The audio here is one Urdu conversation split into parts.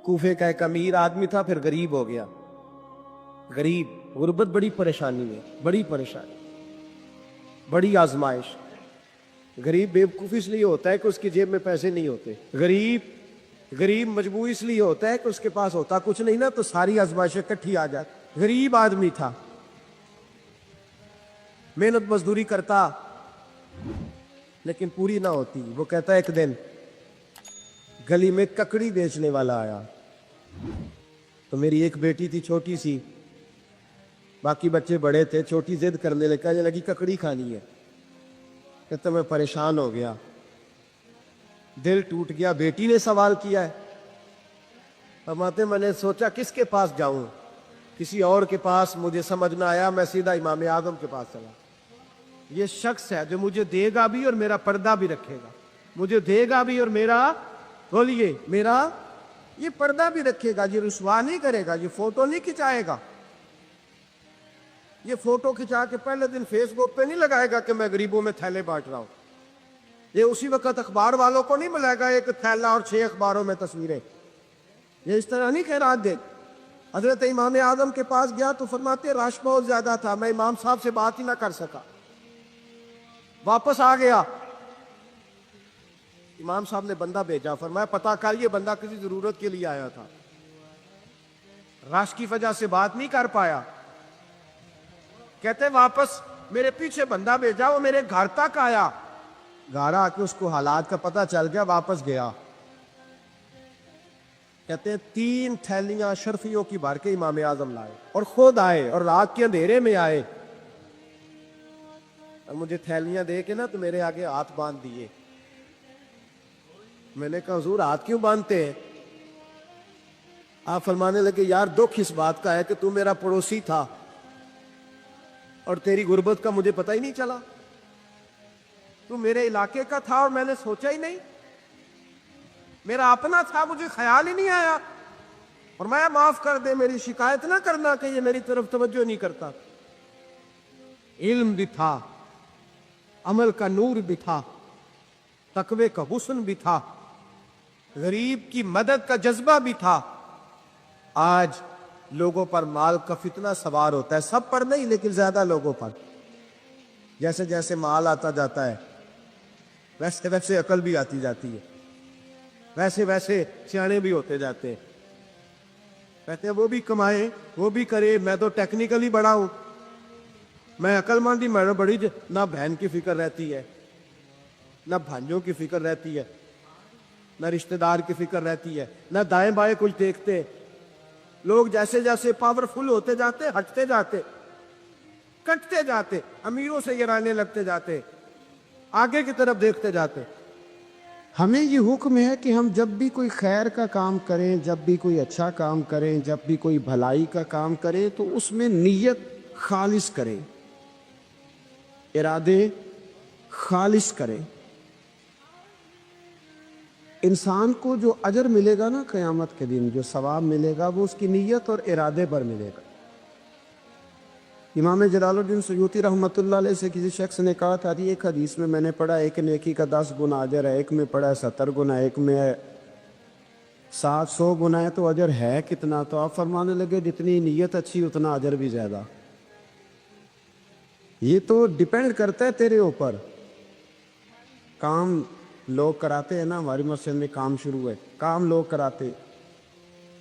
کوفے کا ایک امیر آدمی تھا، پھر غریب ہو گیا. غریب، غربت بڑی پریشانی ہے، بڑی پریشانی، بڑی آزمائش. غریب بیوقوف اس لیے ہوتا ہے کہ اس کی جیب میں پیسے نہیں ہوتے. غریب مجبور اس لیے ہوتا ہے کہ اس کے پاس ہوتا کچھ نہیں نا، تو ساری آزمائشیں اکٹھی آ جاتی. غریب آدمی تھا، محنت مزدوری کرتا لیکن پوری نہ ہوتی. وہ کہتا ہے ایک دن گلی میں ککڑی بیچنے والا آیا، تو میری ایک بیٹی تھی چھوٹی سی، باقی بچے بڑے تھے. چھوٹی ضد کرنے لگی ککڑی کھانی ہے. کہتا میں پریشان ہو گیا، دل ٹوٹ گیا. بیٹی نے سوال کیا ہے. فرماتے میں نے سوچا کس کے پاس جاؤں، کسی اور کے پاس مجھے سمجھ نہ آیا، میں سیدھا امام اعظم کے پاس چلا. یہ شخص ہے جو مجھے دے گا بھی اور میرا پردہ بھی رکھے گا، مجھے دے گا بھی اور میرا یہ پردہ بھی رکھے گا. یہ رسوا نہیں کرے گا، یہ فوٹو نہیں کھچائے گا. یہ فوٹو کھچا کے پہلے دن فیس بک پہ نہیں لگائے گا کہ میں غریبوں میں تھیلے بانٹ رہا ہوں. یہ اسی وقت اخبار والوں کو نہیں ملائے گا ایک تھیلا اور 6 اخباروں میں تصویریں. یہ اس طرح نہیں خیرات دے. حضرت امام اعظم کے پاس گیا تو فرماتے رش بہت زیادہ تھا، میں امام صاحب سے بات ہی نہ کر سکا. واپس آ گیا. امام صاحب نے بندہ بھیجا، فرمایا پتہ کر یہ بندہ کسی ضرورت کے لیے آیا تھا، رش کی وجہ سے بات نہیں کر پایا. کہتے واپس میرے پیچھے بندہ بھیجا، وہ میرے گھر تک آیا. گھر آ کے اس کو حالات کا پتہ چل گیا، واپس گیا. کہتے 3 تھیلیاں اشرفیوں کی بھر کے امام اعظم لائے اور خود آئے اور رات کے اندھیرے میں آئے اور مجھے تھیلیاں دے کے نا تو میرے آگے ہاتھ باندھ دیے. میں نے کہا حضور ہاتھ کیوں باندھتے ہیں؟ آپ فرمانے لگے یار دکھ اس بات کا ہے کہ تو میرا پڑوسی تھا اور تیری غربت کا مجھے پتہ ہی نہیں چلا. تو میرے علاقے کا تھا اور میں نے سوچا ہی نہیں، میرا اپنا تھا، مجھے خیال ہی نہیں آیا. فرمایا معاف کر دے، میری شکایت نہ کرنا کہ یہ میری طرف توجہ نہیں کرتا. علم بھی تھا، عمل کا نور بھی تھا، تقوی کا حسن بھی تھا، غریب کی مدد کا جذبہ بھی تھا. آج لوگوں پر مال کا فتنہ سوار ہوتا ہے، سب پر نہیں لیکن زیادہ لوگوں پر. جیسے جیسے مال آتا جاتا ہے ویسے ویسے عقل بھی آتی جاتی ہے، ویسے ویسے سیانے بھی ہوتے جاتے ہیں. کہتے ہیں وہ بھی کمائے وہ بھی کرے، میں تو ٹیکنیکلی بڑا ہوں، میں عقل مند ہی، میں بڑی نہ بہن کی فکر رہتی ہے، نہ بھانجوں کی فکر رہتی ہے، نہ رشتہ دار کی فکر رہتی ہے، نہ دائیں بائیں کچھ دیکھتے. لوگ جیسے جیسے پاورفل ہوتے جاتے ہٹتے جاتے، کٹتے جاتے، امیروں سے گرانے لگتے جاتے، آگے کی طرف دیکھتے جاتے. ہمیں یہ حکم ہے کہ ہم جب بھی کوئی خیر کا کام کریں، جب بھی کوئی اچھا کام کریں، جب بھی کوئی بھلائی کا کام کریں تو اس میں نیت خالص کریں، ارادے خالص کریں. انسان کو جو اجر ملے گا نا قیامت کے دن، جو ثواب ملے گا وہ اس کی نیت اور ارادے پر ملے گا. امام جلال الدین سیوطی رحمۃ اللہ علیہ سے کسی شخص نے کہا تھا ایک حدیث میں میں نے پڑھا ایک نیکی کا 10 گنا اجر ہے، ایک میں پڑھا 70 گنا، ایک میں 700 گنا ہے، تو اجر ہے کتنا؟ تو آپ فرمانے لگے جتنی نیت اچھی اتنا اجر بھی زیادہ. یہ تو ڈیپینڈ کرتا ہے تیرے اوپر. کام لوگ کراتے ہیں نا، ہماری مسجد میں کام شروع ہے، کام لوگ کراتے.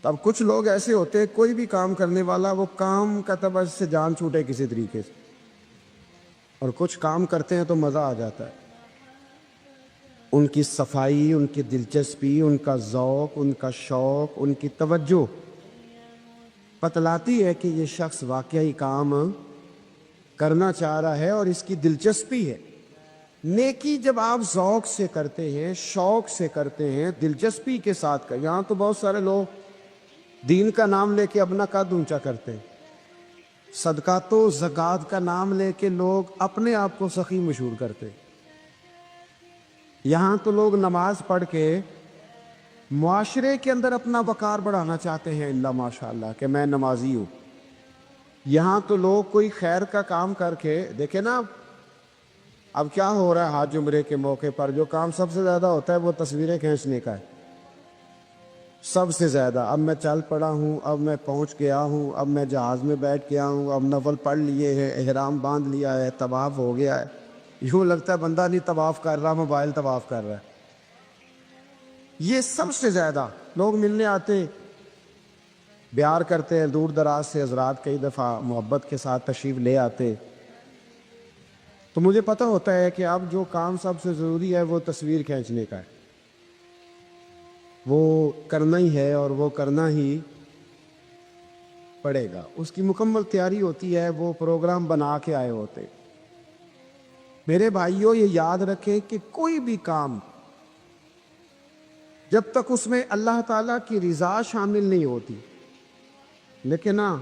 تب کچھ لوگ ایسے ہوتے ہیں کوئی بھی کام کرنے والا وہ کام کا تب سے جان چھوٹے کسی طریقے سے، اور کچھ کام کرتے ہیں تو مزہ آ جاتا ہے. ان کی صفائی، ان کی دلچسپی، ان کا ذوق، ان کا شوق، ان کی توجہ بتلاتی ہے کہ یہ شخص واقعی کام کرنا چاہ رہا ہے اور اس کی دلچسپی ہے. نیکی جب آپ ذوق سے کرتے ہیں، شوق سے کرتے ہیں، دلچسپی کے ساتھ کریں. یہاں تو بہت سارے لوگ دین کا نام لے کے اپنا قد اونچا کرتے ہیں، صدقات و زکوٰۃ کا نام لے کے لوگ اپنے آپ کو سخی مشہور کرتے ہیں. یہاں تو لوگ نماز پڑھ کے معاشرے کے اندر اپنا وقار بڑھانا چاہتے ہیں، اللہ ماشاء اللہ کہ میں نمازی ہوں. یہاں تو لوگ کوئی خیر کا کام کر کے دیکھیں نا. اب کیا ہو رہا ہے حج عمرے کے موقع پر جو کام سب سے زیادہ ہوتا ہے وہ تصویریں کھینچنے کا ہے. سب سے زیادہ اب میں چل پڑا ہوں، اب میں پہنچ گیا ہوں، اب میں جہاز میں بیٹھ گیا ہوں، اب نفل پڑھ لیے ہیں، احرام باندھ لیا ہے، طواف ہو گیا ہے، یوں لگتا ہے بندہ نہیں طواف کر رہا، موبائل طواف کر رہا ہے۔ یہ سب سے زیادہ لوگ ملنے آتے، بیار کرتے ہیں، دور دراز سے حضرات کئی دفعہ محبت کے ساتھ تشریف لے آتے، تو مجھے پتہ ہوتا ہے کہ اب جو کام سب سے ضروری ہے وہ تصویر کھینچنے کا ہے، وہ کرنا ہی ہے اور وہ کرنا ہی پڑے گا۔ اس کی مکمل تیاری ہوتی ہے، وہ پروگرام بنا کے آئے ہوتے۔ میرے بھائیوں یہ یاد رکھیں کہ کوئی بھی کام جب تک اس میں اللہ تعالیٰ کی رضا شامل نہیں ہوتی، لیکن ہاں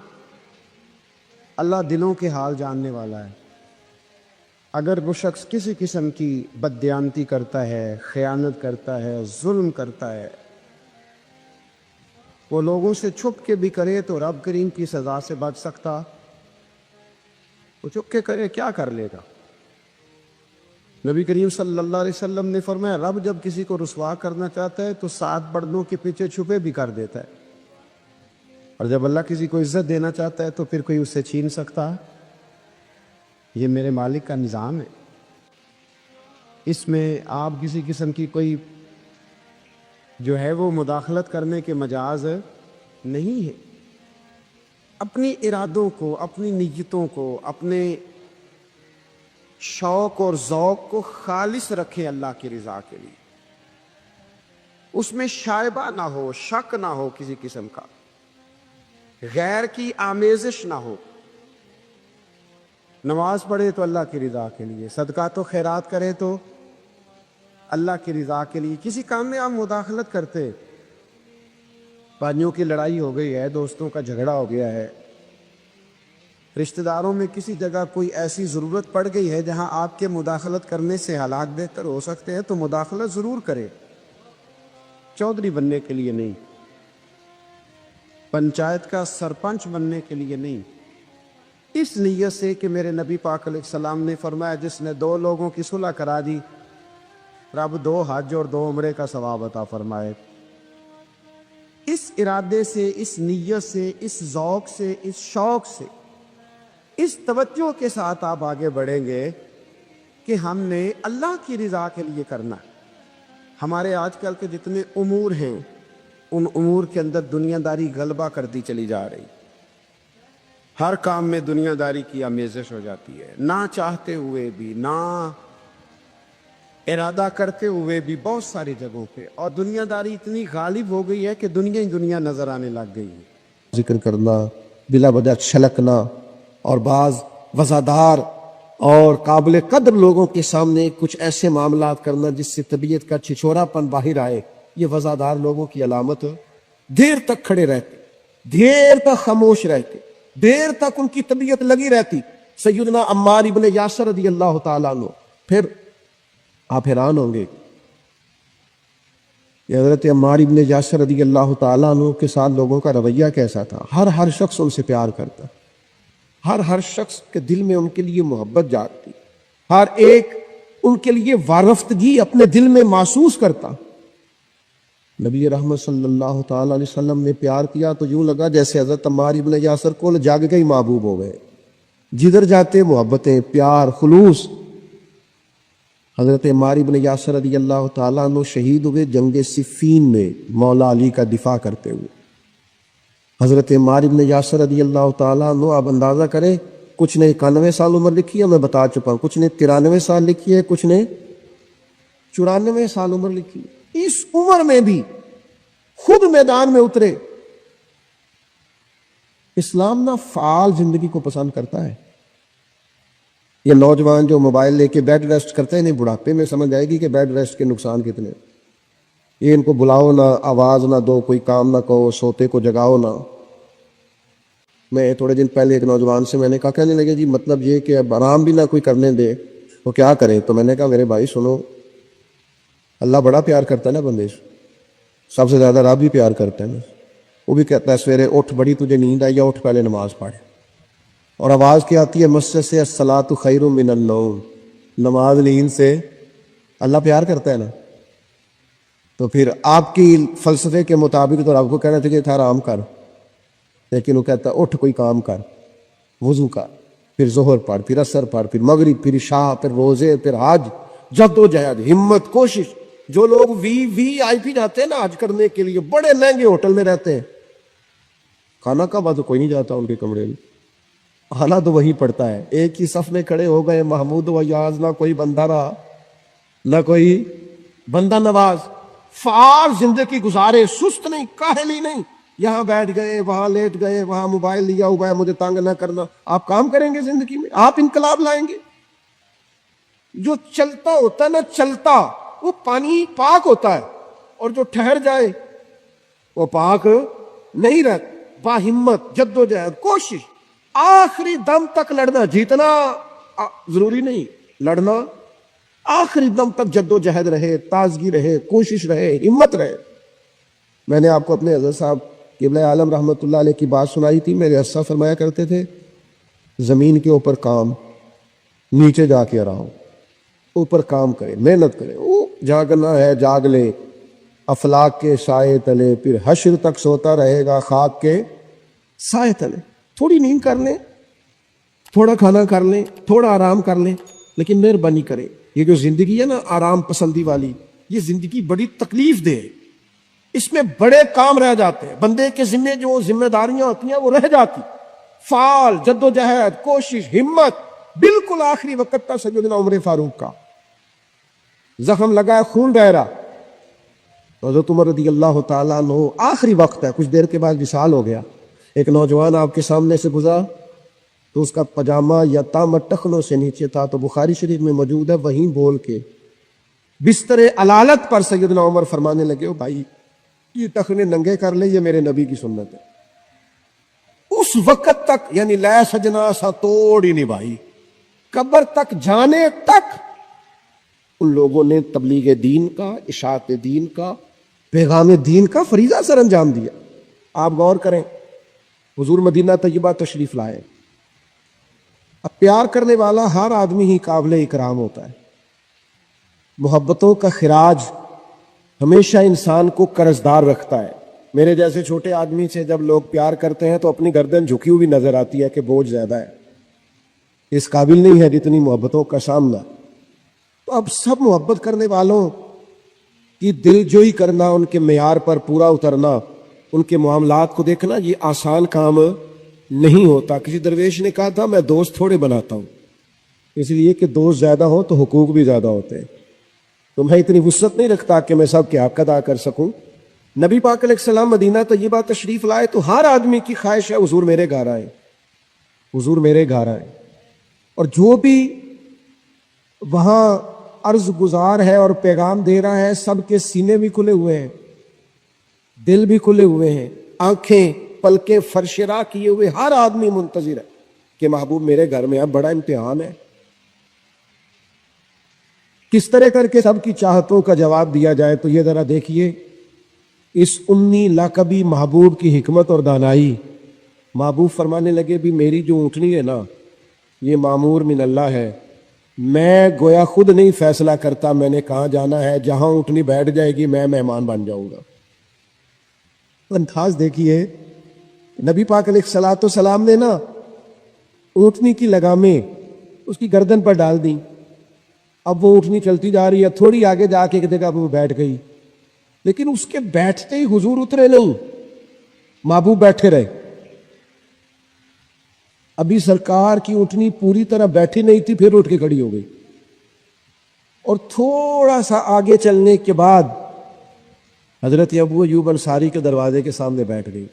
اللہ دلوں کے حال جاننے والا ہے۔ اگر وہ شخص کسی قسم کی بددیانتی کرتا ہے، خیانت کرتا ہے، ظلم کرتا ہے، وہ لوگوں سے چھپ کے بھی کرے تو رب کریم کی سزا سے بچ سکتا، وہ چھپ کے کرے کیا کر لے گا؟ نبی کریم صلی اللہ علیہ وسلم نے فرمایا رب جب کسی کو رسوا کرنا چاہتا ہے تو 7 پردوں کے پیچھے چھپے بھی کر دیتا ہے، اور جب اللہ کسی کو عزت دینا چاہتا ہے تو پھر کوئی اس سے چھین سکتا؟ یہ میرے مالک کا نظام ہے، اس میں آپ کسی قسم کی کوئی جو ہے وہ مداخلت کرنے کے مجاز نہیں ہے۔ اپنی ارادوں کو، اپنی نیتوں کو، اپنے شوق اور ذوق کو خالص رکھیں اللہ کی رضا کے لیے، اس میں شائبہ نہ ہو، شک نہ ہو، کسی قسم کا غیر کی آمیزش نہ ہو۔ نماز پڑھے تو اللہ کی رضا کے لیے، صدقات و خیرات کرے تو اللہ کی رضا کے لیے۔ کسی کام میں آپ مداخلت کرتے، بھائیوں کی لڑائی ہو گئی ہے، دوستوں کا جھگڑا ہو گیا ہے، رشتہ داروں میں کسی جگہ کوئی ایسی ضرورت پڑ گئی ہے جہاں آپ کے مداخلت کرنے سے حالات بہتر ہو سکتے ہیں، تو مداخلت ضرور کرے، چودھری بننے کے لیے نہیں، پنچایت کا سرپنچ بننے کے لیے نہیں، اس نیت سے کہ میرے نبی پاک علیہ السلام نے فرمایا جس نے 2 لوگوں کی صلح کرا دی رب 2 حج اور 2 عمرے کا ثواب عطا فرمائے۔ اس ارادے سے، اس نیت سے، اس ذوق سے، اس شوق سے، اس توجہ کے ساتھ آپ آگے بڑھیں گے کہ ہم نے اللہ کی رضا کے لیے کرنا ہے۔ ہمارے آج کل کے جتنے امور ہیں ان امور کے اندر دنیا داری غلبہ کرتی چلی جا رہی، ہر کام میں دنیا داری کی آمیزش ہو جاتی ہے، نہ چاہتے ہوئے بھی، نہ ارادہ کرتے ہوئے بھی، بہت ساری جگہوں پہ، اور دنیا داری اتنی غالب ہو گئی ہے کہ دنیا ہی دنیا نظر آنے لگ گئی ہے۔ ذکر کرنا، بلا وجہ چھلکنا، اور بعض وفادار اور قابل قدر لوگوں کے سامنے کچھ ایسے معاملات کرنا جس سے طبیعت کا چھچورا پن باہر آئے، یہ وفادار لوگوں کی علامت ہے۔ دیر تک کھڑے رہتے، دیر تک خاموش رہتے، دیر تک ان کی طبیعت لگی رہتی۔ سیدنا عمار ابن یاسر رضی اللہ تعالیٰ عنہ، پھر آپ حیران ہوں گے کہ حضرت عمار ابن یاسر رضی اللہ تعالیٰ عنہ کے ساتھ لوگوں کا رویہ کیسا تھا۔ ہر شخص ان سے پیار کرتا، ہر شخص کے دل میں ان کے لیے محبت جاگتی، ہر ایک ان کے لیے وارفتگی اپنے دل میں محسوس کرتا۔ نبی رحمت صلی اللہ تعالیٰ علیہ وسلم نے پیار کیا تو یوں لگا جیسے حضرت عمار ابن یاسر کو جاگ گئی محبوب ہو گئے، جدھر جاتے محبتیں، پیار، خلوص۔ حضرت عمار ابن یاسر رضی اللہ تعالیٰ عنہ شہید ہوئے جنگ صفین میں مولا علی کا دفاع کرتے ہوئے۔ حضرت عمار ابن یاسر رضی اللہ تعالیٰ عنہ آپ اندازہ کریں، کچھ نے 91 سال عمر لکھی ہے، میں بتا چکا ہوں، کچھ نے 93 سال لکھی ہے، کچھ نے 94 سال عمر لکھی ہے۔ اس عمر میں بھی خود میدان میں اترے۔ اسلام نہ فعال زندگی کو پسند کرتا ہے۔ یہ نوجوان جو موبائل لے کے بیڈ ریسٹ کرتے ہیں، انہیں بڑھاپے میں سمجھ آئے گی کہ بیڈ ریسٹ کے نقصان کتنے۔ یہ ان کو بلاؤ نہ، آواز نہ دو، کوئی کام نہ کہو، سوتے کو جگاؤ نہ۔ میں تھوڑے دن پہلے ایک نوجوان سے میں نے کہا، کہنے لگے جی مطلب یہ کہ اب آرام بھی نہ کوئی کرنے دے وہ کیا کرے؟ تو میں نے کہا میرے بھائی سنو، اللہ بڑا پیار کرتا ہے نا بندے سے، سب سے زیادہ رب بھی پیار کرتا ہے نا۔ وہ بھی کہتا ہے سویرے اٹھ، بڑی تجھے نیند آئی، یا اٹھ پہلے نماز پڑھ۔ اور آواز کیا آتی ہے مسجد سے؟ الصلاۃ خیر من النوم، نماز نیند سے۔ اللہ پیار کرتا ہے نا۔ تو پھر آپ کی فلسفے کے مطابق تو آپ کو کہنا چاہیے تھا آرام کر، لیکن وہ کہتا ہے اٹھ کوئی کام کر، وضو کر، پھر ظہر پڑھ، پھر عصر پڑھ، پھر مغرب، پھر عشاء، پھر روزے، پھر حج، جد و جہد، ہمت، کوشش۔ جو لوگ وی آئی پی جاتے ہیں نا حج کرنے کے لیے، بڑے مہنگے ہوٹل میں رہتے ہیں، کھانا کعبہ تو کوئی نہیں جاتا ان کے کمرے میں، حالہ تو وہی پڑتا ہے۔ ایک ہی صف میں کھڑے ہو گئے محمود و یاز، نہ کوئی بندہ رہا نہ کوئی بندہ نواز، فعال زندگی گزارے، سست نہیں، کاہلی نہیں، یہاں بیٹھ گئے، وہاں لیٹ گئے، وہاں موبائل لیا ہوا ہے، مجھے تنگ نہ کرنا۔ آپ کام کریں گے زندگی میں، آپ انقلاب لائیں گے۔ جو چلتا ہوتا ہے نا، چلتا، وہ پانی پاک ہوتا ہے، اور جو ٹھہر جائے وہ پاک نہیں رہتا۔ با ہمت، جد و جہد، کوشش، آخری دم تک لڑنا۔ جیتنا ضروری نہیں، لڑنا آخری دم تک جد و جہد رہے، تازگی رہے، کوشش رہے، ہمت رہے۔ میں نے آپ کو اپنے حضرت صاحب قبلہ عالم رحمۃ اللہ علیہ کی بات سنائی تھی۔ میرے اسا فرمایا کرتے تھے، زمین کے اوپر کام، نیچے جا کے آرام۔ اوپر کام کرے، محنت کرے، وہ جاگنا ہے جاگ لے، افلاک کے سائے تلے، پھر حشر تک سوتا رہے گا خاک کے سائے تلے۔ تھوڑی نیند کر لیں، تھوڑا کھانا کر لیں، تھوڑا آرام کر لیں، لیکن مہربانی کریں۔ یہ جو زندگی ہے نا آرام پسندی والی، یہ زندگی بڑی تکلیف دہ ہے۔ اس میں بڑے کام رہ جاتے ہیں، بندے کے ذمہ جو ذمہ داریاں ہوتی ہیں وہ رہ جاتی۔ فعال، جد و جہد، کوشش، ہمت، بالکل آخری وقت تک۔ سیدنا عمر فاروق کا زخم لگا ہے، خون بہ رہا، حضرت عمر رضی اللہ تعالیٰ عنہ، آخری وقت ہے، کچھ دیر کے بعد وصال ہو گیا۔ ایک نوجوان آپ کے سامنے سے گزرا تو اس کا پاجامہ یا تامہ ٹخنوں سے نیچے تھا، تو بخاری شریف میں موجود ہے، وہیں بول کے بستر علالت پر سیدنا عمر فرمانے لگے، بھائی یہ ٹخنے ننگے کر لے، یہ میرے نبی کی سنت ہے۔ اس وقت تک یعنی لے سجنا سا توڑ ہی نہیں بھائی، قبر تک جانے تک ان لوگوں نے تبلیغ دین کا، اشاعت دین کا، پیغام دین کا فریضہ سر انجام دیا۔ آپ غور کریں، حضور مدینہ طیبہ تشریف لائے، اب پیار کرنے والا ہر آدمی ہی قابل اکرام ہوتا ہے۔ محبتوں کا خراج ہمیشہ انسان کو قرضدار رکھتا ہے۔ میرے جیسے چھوٹے آدمی سے جب لوگ پیار کرتے ہیں تو اپنی گردن جھکی ہوئی نظر آتی ہے کہ بوجھ زیادہ ہے، اس قابل نہیں ہے جتنی محبتوں کا سامنا۔ تو اب سب محبت کرنے والوں کی دل جوئی کرنا، ان کے معیار پر پورا اترنا، ان کے معاملات کو دیکھنا، یہ آسان کام نہیں ہوتا۔ کسی درویش نے کہا تھا، میں دوست تھوڑے بناتا ہوں، اس لیے کہ دوست زیادہ ہوں تو حقوق بھی زیادہ ہوتے ہیں، تو میں اتنی وسعت نہیں رکھتا کہ میں سب کے حق ادا کر سکوں۔ نبی پاک علیہ السلام مدینہ طیبہ تشریف لائے تو ہر آدمی کی خواہش ہے حضور میرے گھر آئے، حضور میرے گھر آئے، اور جو بھی وہاں عرض گزار ہے اور پیغام دے رہا ہے، سب کے سینے بھی کھلے ہوئے ہیں، دل بھی کھلے ہوئے ہیں، آنکھیں پلکیں فرش راہ کیے ہوئے ہر آدمی منتظر ہے کہ محبوب میرے گھر میں اب بڑا امتحان ہے، کس طرح کر کے سب کی چاہتوں کا جواب دیا جائے۔ تو یہ ذرا دیکھیے اس امی لاقبی محبوب کی حکمت اور دانائی۔ محبوب فرمانے لگے، بھی میری جو اونٹنی ہے نا، یہ معمور من اللہ ہے، میں گویا خود نہیں فیصلہ کرتا میں نے کہاں جانا ہے، جہاں اونٹنی بیٹھ جائے گی میں مہمان بن جاؤں گا۔ انداز دیکھیے، نبی پاک علیہ الصلوۃ والسلام نے نا اونٹنی کی لگامیں اس کی گردن پر ڈال دیں، اب وہ اونٹنی چلتی جا رہی ہے، تھوڑی آگے جا کے ایک جگہ وہ بیٹھ گئی، لیکن اس کے بیٹھتے ہی حضور اترے نہیں، محبوب بیٹھے رہے۔ ابھی سرکار کی اونٹنی پوری طرح بیٹھی نہیں تھی، پھر اٹھ کے کھڑی ہو گئی، اور تھوڑا سا آگے چلنے کے بعد حضرت ابو ایوب انصاری کے دروازے کے سامنے بیٹھ گئی،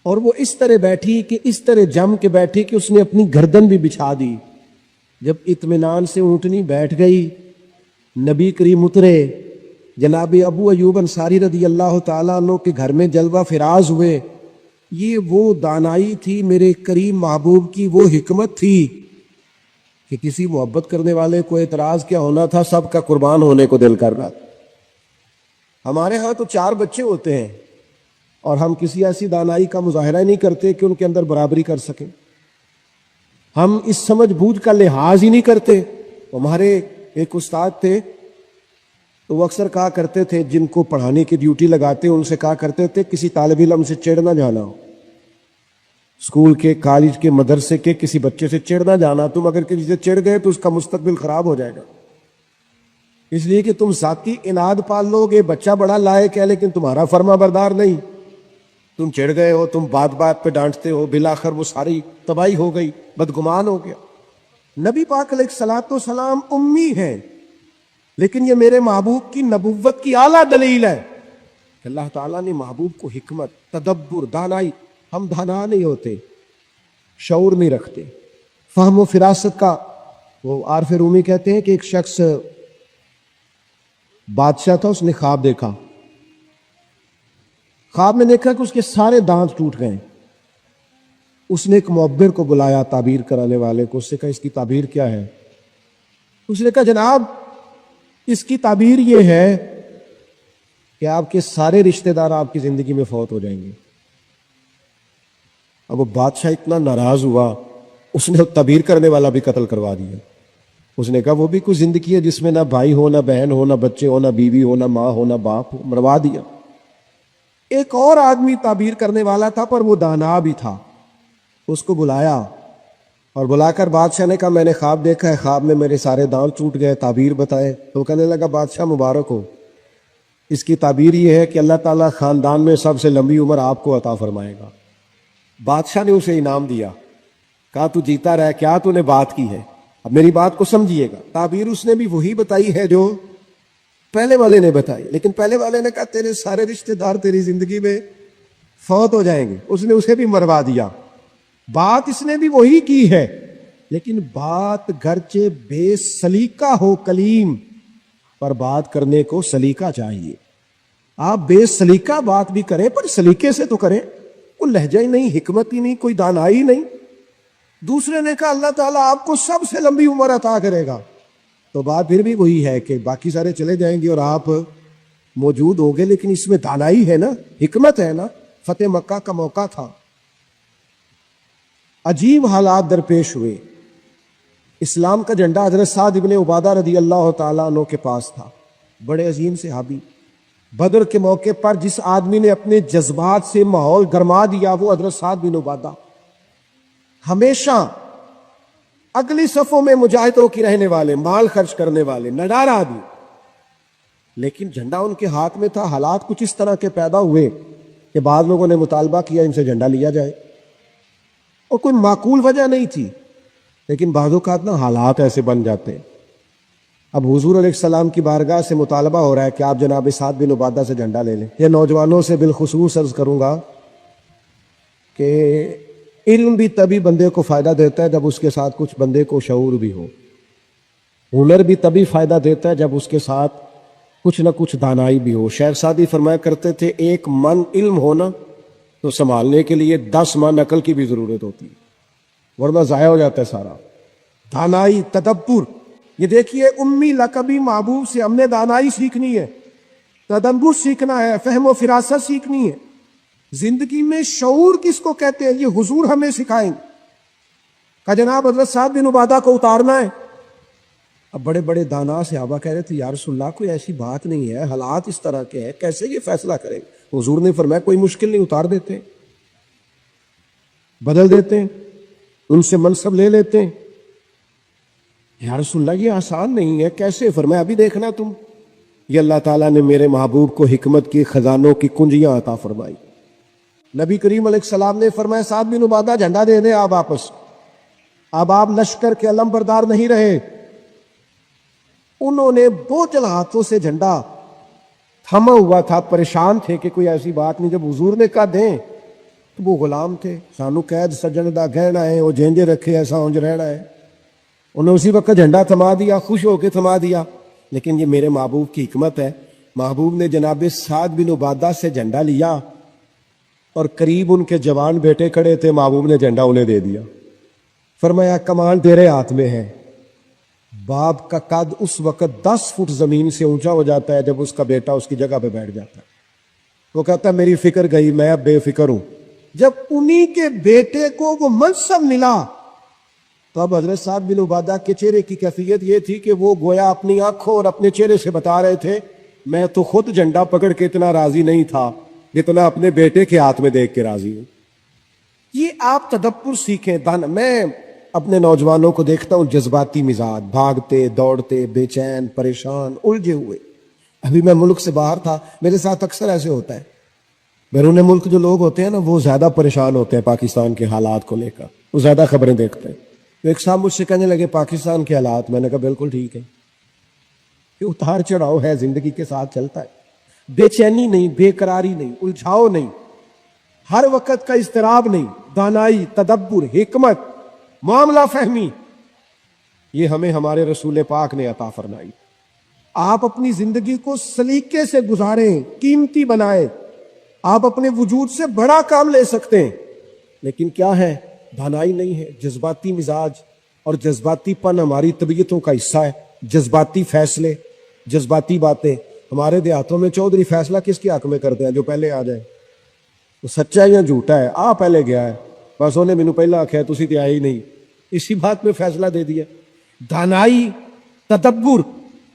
اور وہ اس طرح بیٹھی کہ اس طرح جم کے بیٹھی کہ اس نے اپنی گردن بھی بچھا دی۔ جب اطمینان سے اونٹنی بیٹھ گئی، نبی کریم اترے، جناب ابو ایوب انصاری رضی اللہ تعالیٰ عنہ کے گھر میں جلوہ فراز ہوئے۔ یہ وہ دانائی تھی میرے کریم محبوب کی، وہ حکمت تھی کہ کسی محبت کرنے والے کو اعتراض کیا ہونا تھا، سب کا قربان ہونے کو دل کر رہا تھا۔ ہمارے ہاں تو 4 بچے ہوتے ہیں اور ہم کسی ایسی دانائی کا مظاہرہ نہیں کرتے کہ ان کے اندر برابری کر سکیں، ہم اس سمجھ بوجھ کا لحاظ ہی نہیں کرتے۔ ہمارے ایک استاد تھے، تو وہ اکثر کہا کرتے تھے، جن کو پڑھانے کی ڈیوٹی لگاتے ان سے کہا کرتے تھے کسی طالب علم سے چڑ نہ جانا، اسکول کے، کالج کے، مدرسے کے کسی بچے سے چڑ نہ جانا، تم اگر کسی سے چڑ گئے تو اس کا مستقبل خراب ہو جائے گا، اس لیے کہ تم ذاتی اناد پال لو گے، بچہ بڑا لائق ہے لیکن تمہارا فرما بردار نہیں، تم چڑ گئے ہو، تم بات بات پہ ڈانٹتے ہو، بالآخر وہ ساری تباہی ہو گئی، بدگمان ہو گیا۔ نبی پاک علیہ الصلوۃ والسلام امی ہیں، لیکن یہ میرے محبوب کی نبوت کی اعلیٰ دلیل ہے کہ اللہ تعالیٰ نے محبوب کو حکمت، تدبر، دانائی، ہم دانا نہیں ہوتے، شعور نہیں رکھتے، فہم و فراست کا۔ وہ عارف رومی کہتے ہیں کہ ایک شخص بادشاہ تھا، اس نے خواب دیکھا، خواب میں دیکھا کہ اس کے سارے دانت ٹوٹ گئے۔ اس نے ایک معبر کو بلایا، تعبیر کرانے والے کو، اس سے کہا اس کی تعبیر کیا ہے؟ اس نے کہا جناب اس کی تعبیر یہ ہے کہ آپ کے سارے رشتہ دار آپ کی زندگی میں فوت ہو جائیں گے۔ اب وہ بادشاہ اتنا ناراض ہوا، اس نے تعبیر کرنے والا بھی قتل کروا دیا۔ اس نے کہا وہ بھی کوئی زندگی ہے جس میں نہ بھائی ہو، نہ بہن ہو، نہ بچے ہو، نہ بیوی ہو، نہ ماں ہو، نہ باپ ہو، مروا دیا۔ ایک اور آدمی تعبیر کرنے والا تھا پر وہ دانا بھی تھا، اس کو بلایا اور بلا کر بادشاہ نے کہا میں نے خواب دیکھا ہے، خواب میں میرے سارے دانت ٹوٹ گئے، تعبیر بتائے۔ تو وہ کہنے لگا بادشاہ مبارک ہو، اس کی تعبیر یہ ہے کہ اللہ تعالیٰ خاندان میں سب سے لمبی عمر آپ کو عطا فرمائے گا۔ بادشاہ نے اسے انعام دیا، کہا تو جیتا رہ، کیا تو نے بات کی ہے، اب میری بات کو سمجھیے گا۔ تعبیر اس نے بھی وہی بتائی ہے جو پہلے والے نے بتائی، لیکن پہلے والے نے کہا تیرے سارے رشتہ دار تیری زندگی میں فوت ہو جائیں گے، اس نے اسے بھی مروا دیا۔ بات اس نے بھی وہی کی ہے، لیکن بات گرچہ بے سلیقہ ہو کلیم، پر بات کرنے کو سلیقہ چاہیے۔ آپ بے سلیقہ بات بھی کریں پر سلیقے سے تو کریں، کوئی لہجہ ہی نہیں، حکمت ہی نہیں، کوئی دانائی نہیں۔ دوسرے نے کہا اللہ تعالیٰ آپ کو سب سے لمبی عمر عطا کرے گا، تو بات پھر بھی وہی ہے کہ باقی سارے چلے جائیں گے اور آپ موجود ہوگے، لیکن اس میں دانائی ہے نا، حکمت ہے نا۔ فتح مکہ کا موقع تھا، عجیب حالات درپیش ہوئے، اسلام کا جھنڈا حضرت سعد ابن عبادہ رضی اللہ تعالیٰ عنہ کے پاس تھا، بڑے عظیم صحابی۔ بدر کے موقع پر جس آدمی نے اپنے جذبات سے ماحول گرما دیا وہ حضرت سعد بن عبادہ، ہمیشہ اگلی صفوں میں مجاہدوں کی رہنے والے، مال خرچ کرنے والے، نڈار آدمی، لیکن جھنڈا ان کے ہاتھ میں تھا۔ حالات کچھ اس طرح کے پیدا ہوئے کہ بعض لوگوں نے مطالبہ کیا ان سے جھنڈا لیا جائے، اور کوئی معقول وجہ نہیں تھی، لیکن بعض اوقات نا حالات ایسے بن جاتے ہیں۔ اب حضور علیہ السلام کی بارگاہ سے مطالبہ ہو رہا ہے کہ آپ جناب سعد بن عبادہ سے جھنڈا لے لیں۔ یہ نوجوانوں سے بالخصوص عرض کروں گا کہ علم بھی تبھی بندے کو فائدہ دیتا ہے جب اس کے ساتھ کچھ بندے کو شعور بھی ہو، ہنر بھی تبھی فائدہ دیتا ہے جب اس کے ساتھ کچھ نہ کچھ دانائی بھی ہو۔ شیخ سعدی فرمایا کرتے تھے ایک من علم ہونا تو سنبھالنے کے لیے 10 من عقل کی بھی ضرورت ہوتی ہے، ورنہ ضائع ہو جاتا ہے سارا۔ دانائی، تدبر، یہ دیکھیے امی لقبی محبوب سے ہم نے دانائی سیکھنی ہے، تدبر سیکھنا ہے، فہم و فراست سیکھنی ہے۔ زندگی میں شعور کس کو کہتے ہیں یہ حضور ہمیں سکھائیں گے۔ کہ جناب حضرت سعد بن عبادہ کو اتارنا ہے۔ اب بڑے بڑے دانا صحابہ کہہ رہے تھے یا رسول اللہ کوئی ایسی بات نہیں ہے، حالات اس طرح کے ہیں، کیسے یہ فیصلہ کریں گے؟ حضور نے فرمایا کوئی مشکل نہیں، اتار دیتے ہیں، بدل دیتے ہیں، ان سے منصب لے لیتے ہیں۔ یا رسول اللہ یہ آسان نہیں ہے، کیسے؟ فرمایا ابھی دیکھنا تم، یہ اللہ تعالیٰ نے میرے محبوب کو حکمت کی خزانوں کی کنجیاں عطا فرمائی۔ نبی کریم علیہ السلام نے فرمایا سعد بن عبادہ جھنڈا دے دیں آپ واپس، اب آپ لشکر کے علم بردار نہیں رہے۔ انہوں نے بوجھل ہاتھوں سے جھنڈا تھما ہوا تھا، پریشان تھے کہ کوئی ایسی بات نہیں۔ جب حضور نے کہا دیں تو وہ غلام تھے، سانو قید سجن دا گہنا ہے، وہ جینجے رکھے ایسا اونج رہنا ہے۔ انہوں نے اسی وقت جھنڈا تھما دیا، خوش ہو کے تھما دیا۔ لیکن یہ میرے محبوب کی حکمت ہے، محبوب نے جناب سعد بن عبادہ سے جھنڈا لیا اور قریب ان کے جوان بیٹے کھڑے تھے، محبوب نے جھنڈا انہیں دے دیا۔ فرمایا کمان تیرے ہاتھ میں ہے۔ باپ کا قد اس وقت 10 فٹ زمین سے اونچا ہو جاتا ہے جب اس کا بیٹا اس کی جگہ پہ بیٹھ جاتا ہے۔ وہ کہتا ہے میری فکر گئی، میں اب بے فکر ہوں۔ جب انہی کے بیٹے کو وہ منصب ملا تو اب حضرت سعد بن عبادہ کے چہرے کی کیفیت یہ تھی کہ وہ گویا اپنی آنکھوں اور اپنے چہرے سے بتا رہے تھے میں تو خود جھنڈا پکڑ کے اتنا راضی نہیں تھا جتنا اپنے بیٹے کے ہاتھ میں دیکھ کے راضی ہوں. یہ آپ تدبر سیکھیں. میں اپنے نوجوانوں کو دیکھتا ہوں جذباتی مزاج، بھاگتے دوڑتے، بے چین، پریشان، الجھے ہوئے. ابھی میں ملک سے باہر تھا، میرے ساتھ اکثر ایسے ہوتا ہے. بیرون ملک جو لوگ ہوتے ہیں نا وہ زیادہ پریشان ہوتے ہیں پاکستان کے حالات کو لے کر، وہ زیادہ خبریں دیکھتے ہیں. تو ایک صاحب مجھ سے کہنے لگے پاکستان کے حالات، میں نے کہا بالکل ٹھیک ہے، کہ اتار چڑھاؤ ہے، زندگی کے ساتھ چلتا ہے، بے چینی نہیں، بے قراری نہیں، الجھاؤ نہیں، ہر وقت کا اضطراب نہیں، دانائی، تدبر، حکمت، معاملہ فہمی، یہ ہمیں ہمارے رسول پاک نے عطا فرمائی. آپ اپنی زندگی کو سلیقے سے گزاریں، قیمتی بنائیں. آپ اپنے وجود سے بڑا کام لے سکتے ہیں، لیکن کیا ہے، دانائی نہیں ہے. جذباتی مزاج اور جذباتی پن ہماری طبیعتوں کا حصہ ہے. جذباتی فیصلے، جذباتی باتیں. ہمارے دیہاتوں میں چودھری فیصلہ کس کے حق میں کرتے ہیں؟ جو پہلے آ جائے. وہ سچا ہے یا جھوٹا ہے، پہلے گیا ہے، بس انہیں مینوں پہلا آخیا تسی تے آئے ہی نہیں، اسی بات میں فیصلہ دے دیا. دانائی، تدبر،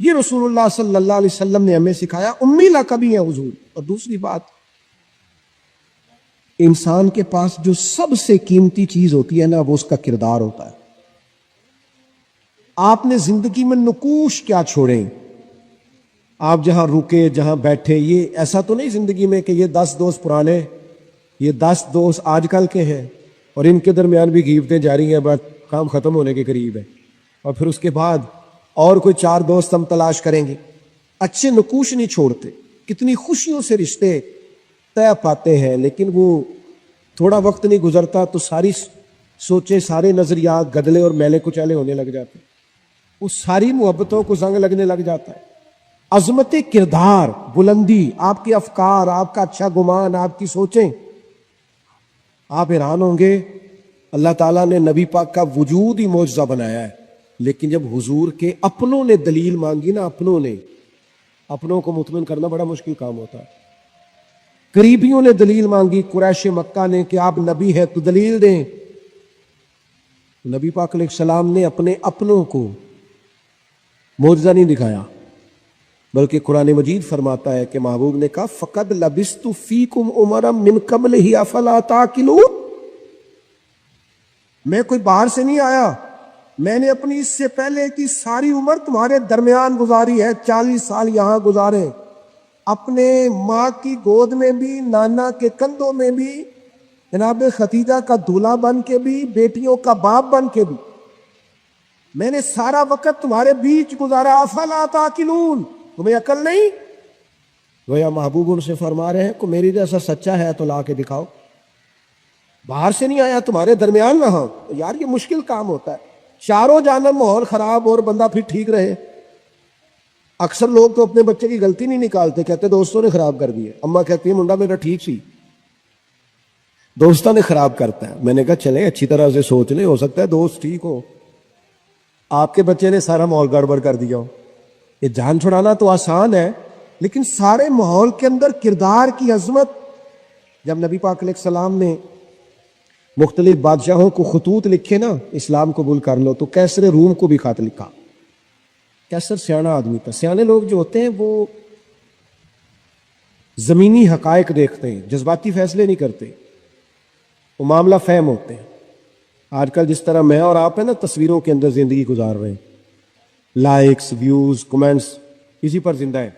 یہ رسول اللہ صلی اللہ علیہ وسلم نے ہمیں سکھایا. امی لقبی ہے حضور. اور دوسری بات، انسان کے پاس جو سب سے قیمتی چیز ہوتی ہے نا وہ اس کا کردار ہوتا ہے. آپ نے زندگی میں نقوش کیا چھوڑیں؟ آپ جہاں رکے، جہاں بیٹھے، یہ ایسا تو نہیں زندگی میں کہ یہ 10 دوست پرانے، یہ 10 دوست آج کل کے ہیں اور ان کے درمیان بھی غیبتیں جاری ہیں، بس کام ختم ہونے کے قریب ہے، اور پھر اس کے بعد اور کوئی 4 دوست ہم تلاش کریں گے. اچھے نقوش نہیں چھوڑتے. کتنی خوشیوں سے رشتے طے پاتے ہیں، لیکن وہ تھوڑا وقت نہیں گزرتا تو ساری سوچیں، سارے نظریات گدلے اور میلے کچیلے ہونے لگ جاتے ہیں. وہ ساری محبتوں کو زنگ لگنے لگ جاتا ہے. عظمت کردار، بلندی، آپ کے افکار، آپ کا اچھا گمان، آپ کی سوچیں. آپ حیران ہوں گے، اللہ تعالیٰ نے نبی پاک کا وجود ہی معجزہ بنایا ہے، لیکن جب حضور کے اپنوں نے دلیل مانگی نا، اپنوں کو مطمئن کرنا بڑا مشکل کام ہوتا ہے. قریبیوں نے دلیل مانگی، قریش مکہ نے، کہ آپ نبی ہے تو دلیل دیں. نبی پاک علیہ السلام نے اپنے اپنوں کو معجزہ نہیں دکھایا، بلکہ قرآن مجید فرماتا ہے کہ محبوب نے کہا فَقَدْ لَبِثْتُ فِيكُمْ عُمَرًا مِّن قَبْلِهِ أَفَلَا تَعْقِلُونَ. میں کوئی باہر سے نہیں آیا، میں نے اپنی اس سے پہلے کی ساری عمر تمہارے درمیان گزاری ہے. 40 سال یہاں گزارے، اپنے ماں کی گود میں بھی، نانا کے کندھوں میں بھی، جناب ختیجہ کا دولہا بن کے بھی، بیٹیوں کا باپ بن کے بھی. میں نے سارا وقت تمہارے بیچ گزارا. افلا تعقلون، تمہیں عقل نہیں؟ گویا محبوب ان سے فرما رہے ہیں کہ میری جیسا سچا ہے تو لا کے دکھاؤ. باہر سے نہیں آیا، تمہارے درمیان رہا. یار یہ مشکل کام ہوتا ہے، چاروں جانب ماحول خراب اور بندہ پھر ٹھیک رہے. اکثر لوگ تو اپنے بچے کی غلطی نہیں نکالتے، کہتے دوستوں نے خراب کر دی ہے. اماں کہتی ہے منڈا میرا ٹھیک سی، دوستوں نے خراب کرتا ہے. میں نے کہا چلیں اچھی طرح سے سوچ لیں، ہو سکتا ہے دوست ٹھیک ہو، آپ کے بچے نے سارا ماحول گڑبڑ کر دیا ہو. یہ جان چھڑانا تو آسان ہے، لیکن سارے ماحول کے اندر کردار کی عظمت. جب نبی پاک علیہ السلام نے مختلف بادشاہوں کو خطوط لکھے نا، اسلام قبول کر لو، تو کیسر روم کو بھی خط لکھا. کیسر سیانا آدمی تھا. سیانے لوگ جو ہوتے ہیں وہ زمینی حقائق دیکھتے ہیں، جذباتی فیصلے نہیں کرتے، وہ معاملہ فہم ہوتے ہیں. آج کل جس طرح میں اور آپ ہیں نا تصویروں کے اندر زندگی گزار رہے ہیں، لائکس، ویوز، کمنٹس، اسی پر زندہ ہے.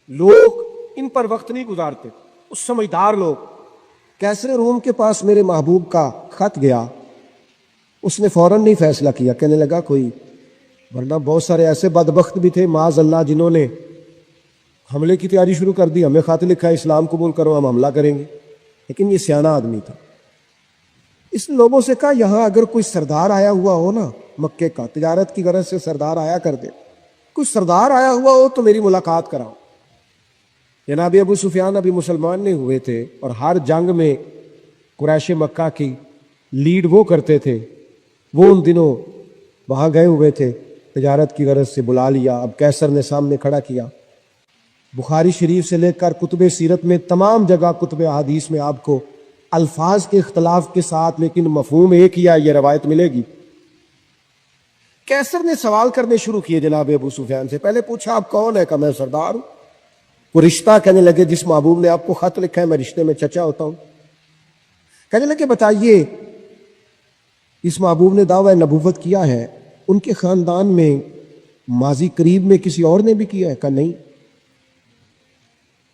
لوگ ان پر وقت نہیں گزارتے. اس سمجھدار لوگ. کیسر روم کے پاس میرے محبوب کا خط گیا، اس نے فوراً نہیں فیصلہ کیا، کہنے لگا کوئی، ورنہ بہت سارے ایسے بدبخت بھی تھے معاذ اللہ جنہوں نے حملے کی تیاری شروع کر دی. ہمیں خط لکھا ہے اسلام قبول کرو، ہم حملہ کریں گے. لیکن یہ سیانا آدمی تھا. اس لوگوں سے کہا یہاں اگر کوئی سردار آیا ہوا ہو نا، مکے کا تجارت کی غرض سے سردار آیا کر دے، کوئی سردار آیا ہوا ہو تو میری ملاقات کراؤ. جناب ابو سفیان ابھی مسلمان نہیں ہوئے تھے، اور ہر جنگ میں قریش مکہ کی لیڈ وہ کرتے تھے. وہ ان دنوں وہاں گئے ہوئے تھے، تجارت کی غرض سے بلا لیا. اب کیسر نے سامنے کھڑا کیا. بخاری شریف سے لے کر کتب سیرت میں تمام جگہ کتب احادیث میں آپ کو الفاظ کے اختلاف کے ساتھ لیکن مفہوم ایک ہی ہے، یہ روایت ملے گی کیسر نے سوال کرنے شروع کیے جناب ابو سفیان سے. پہلے پوچھا آپ کون ہے؟ کہ میں سردار ہوں. وہ رشتہ کہنے لگے جس محبوب نے آپ کو خط لکھا ہے میں رشتے میں چچا ہوتا ہوں. کہنے لگے بتائیے اس محبوب نے دعویٰ نبوت کیا ہے، ان کے خاندان میں ماضی قریب میں کسی اور نے بھی کیا ہے؟ کہا نہیں.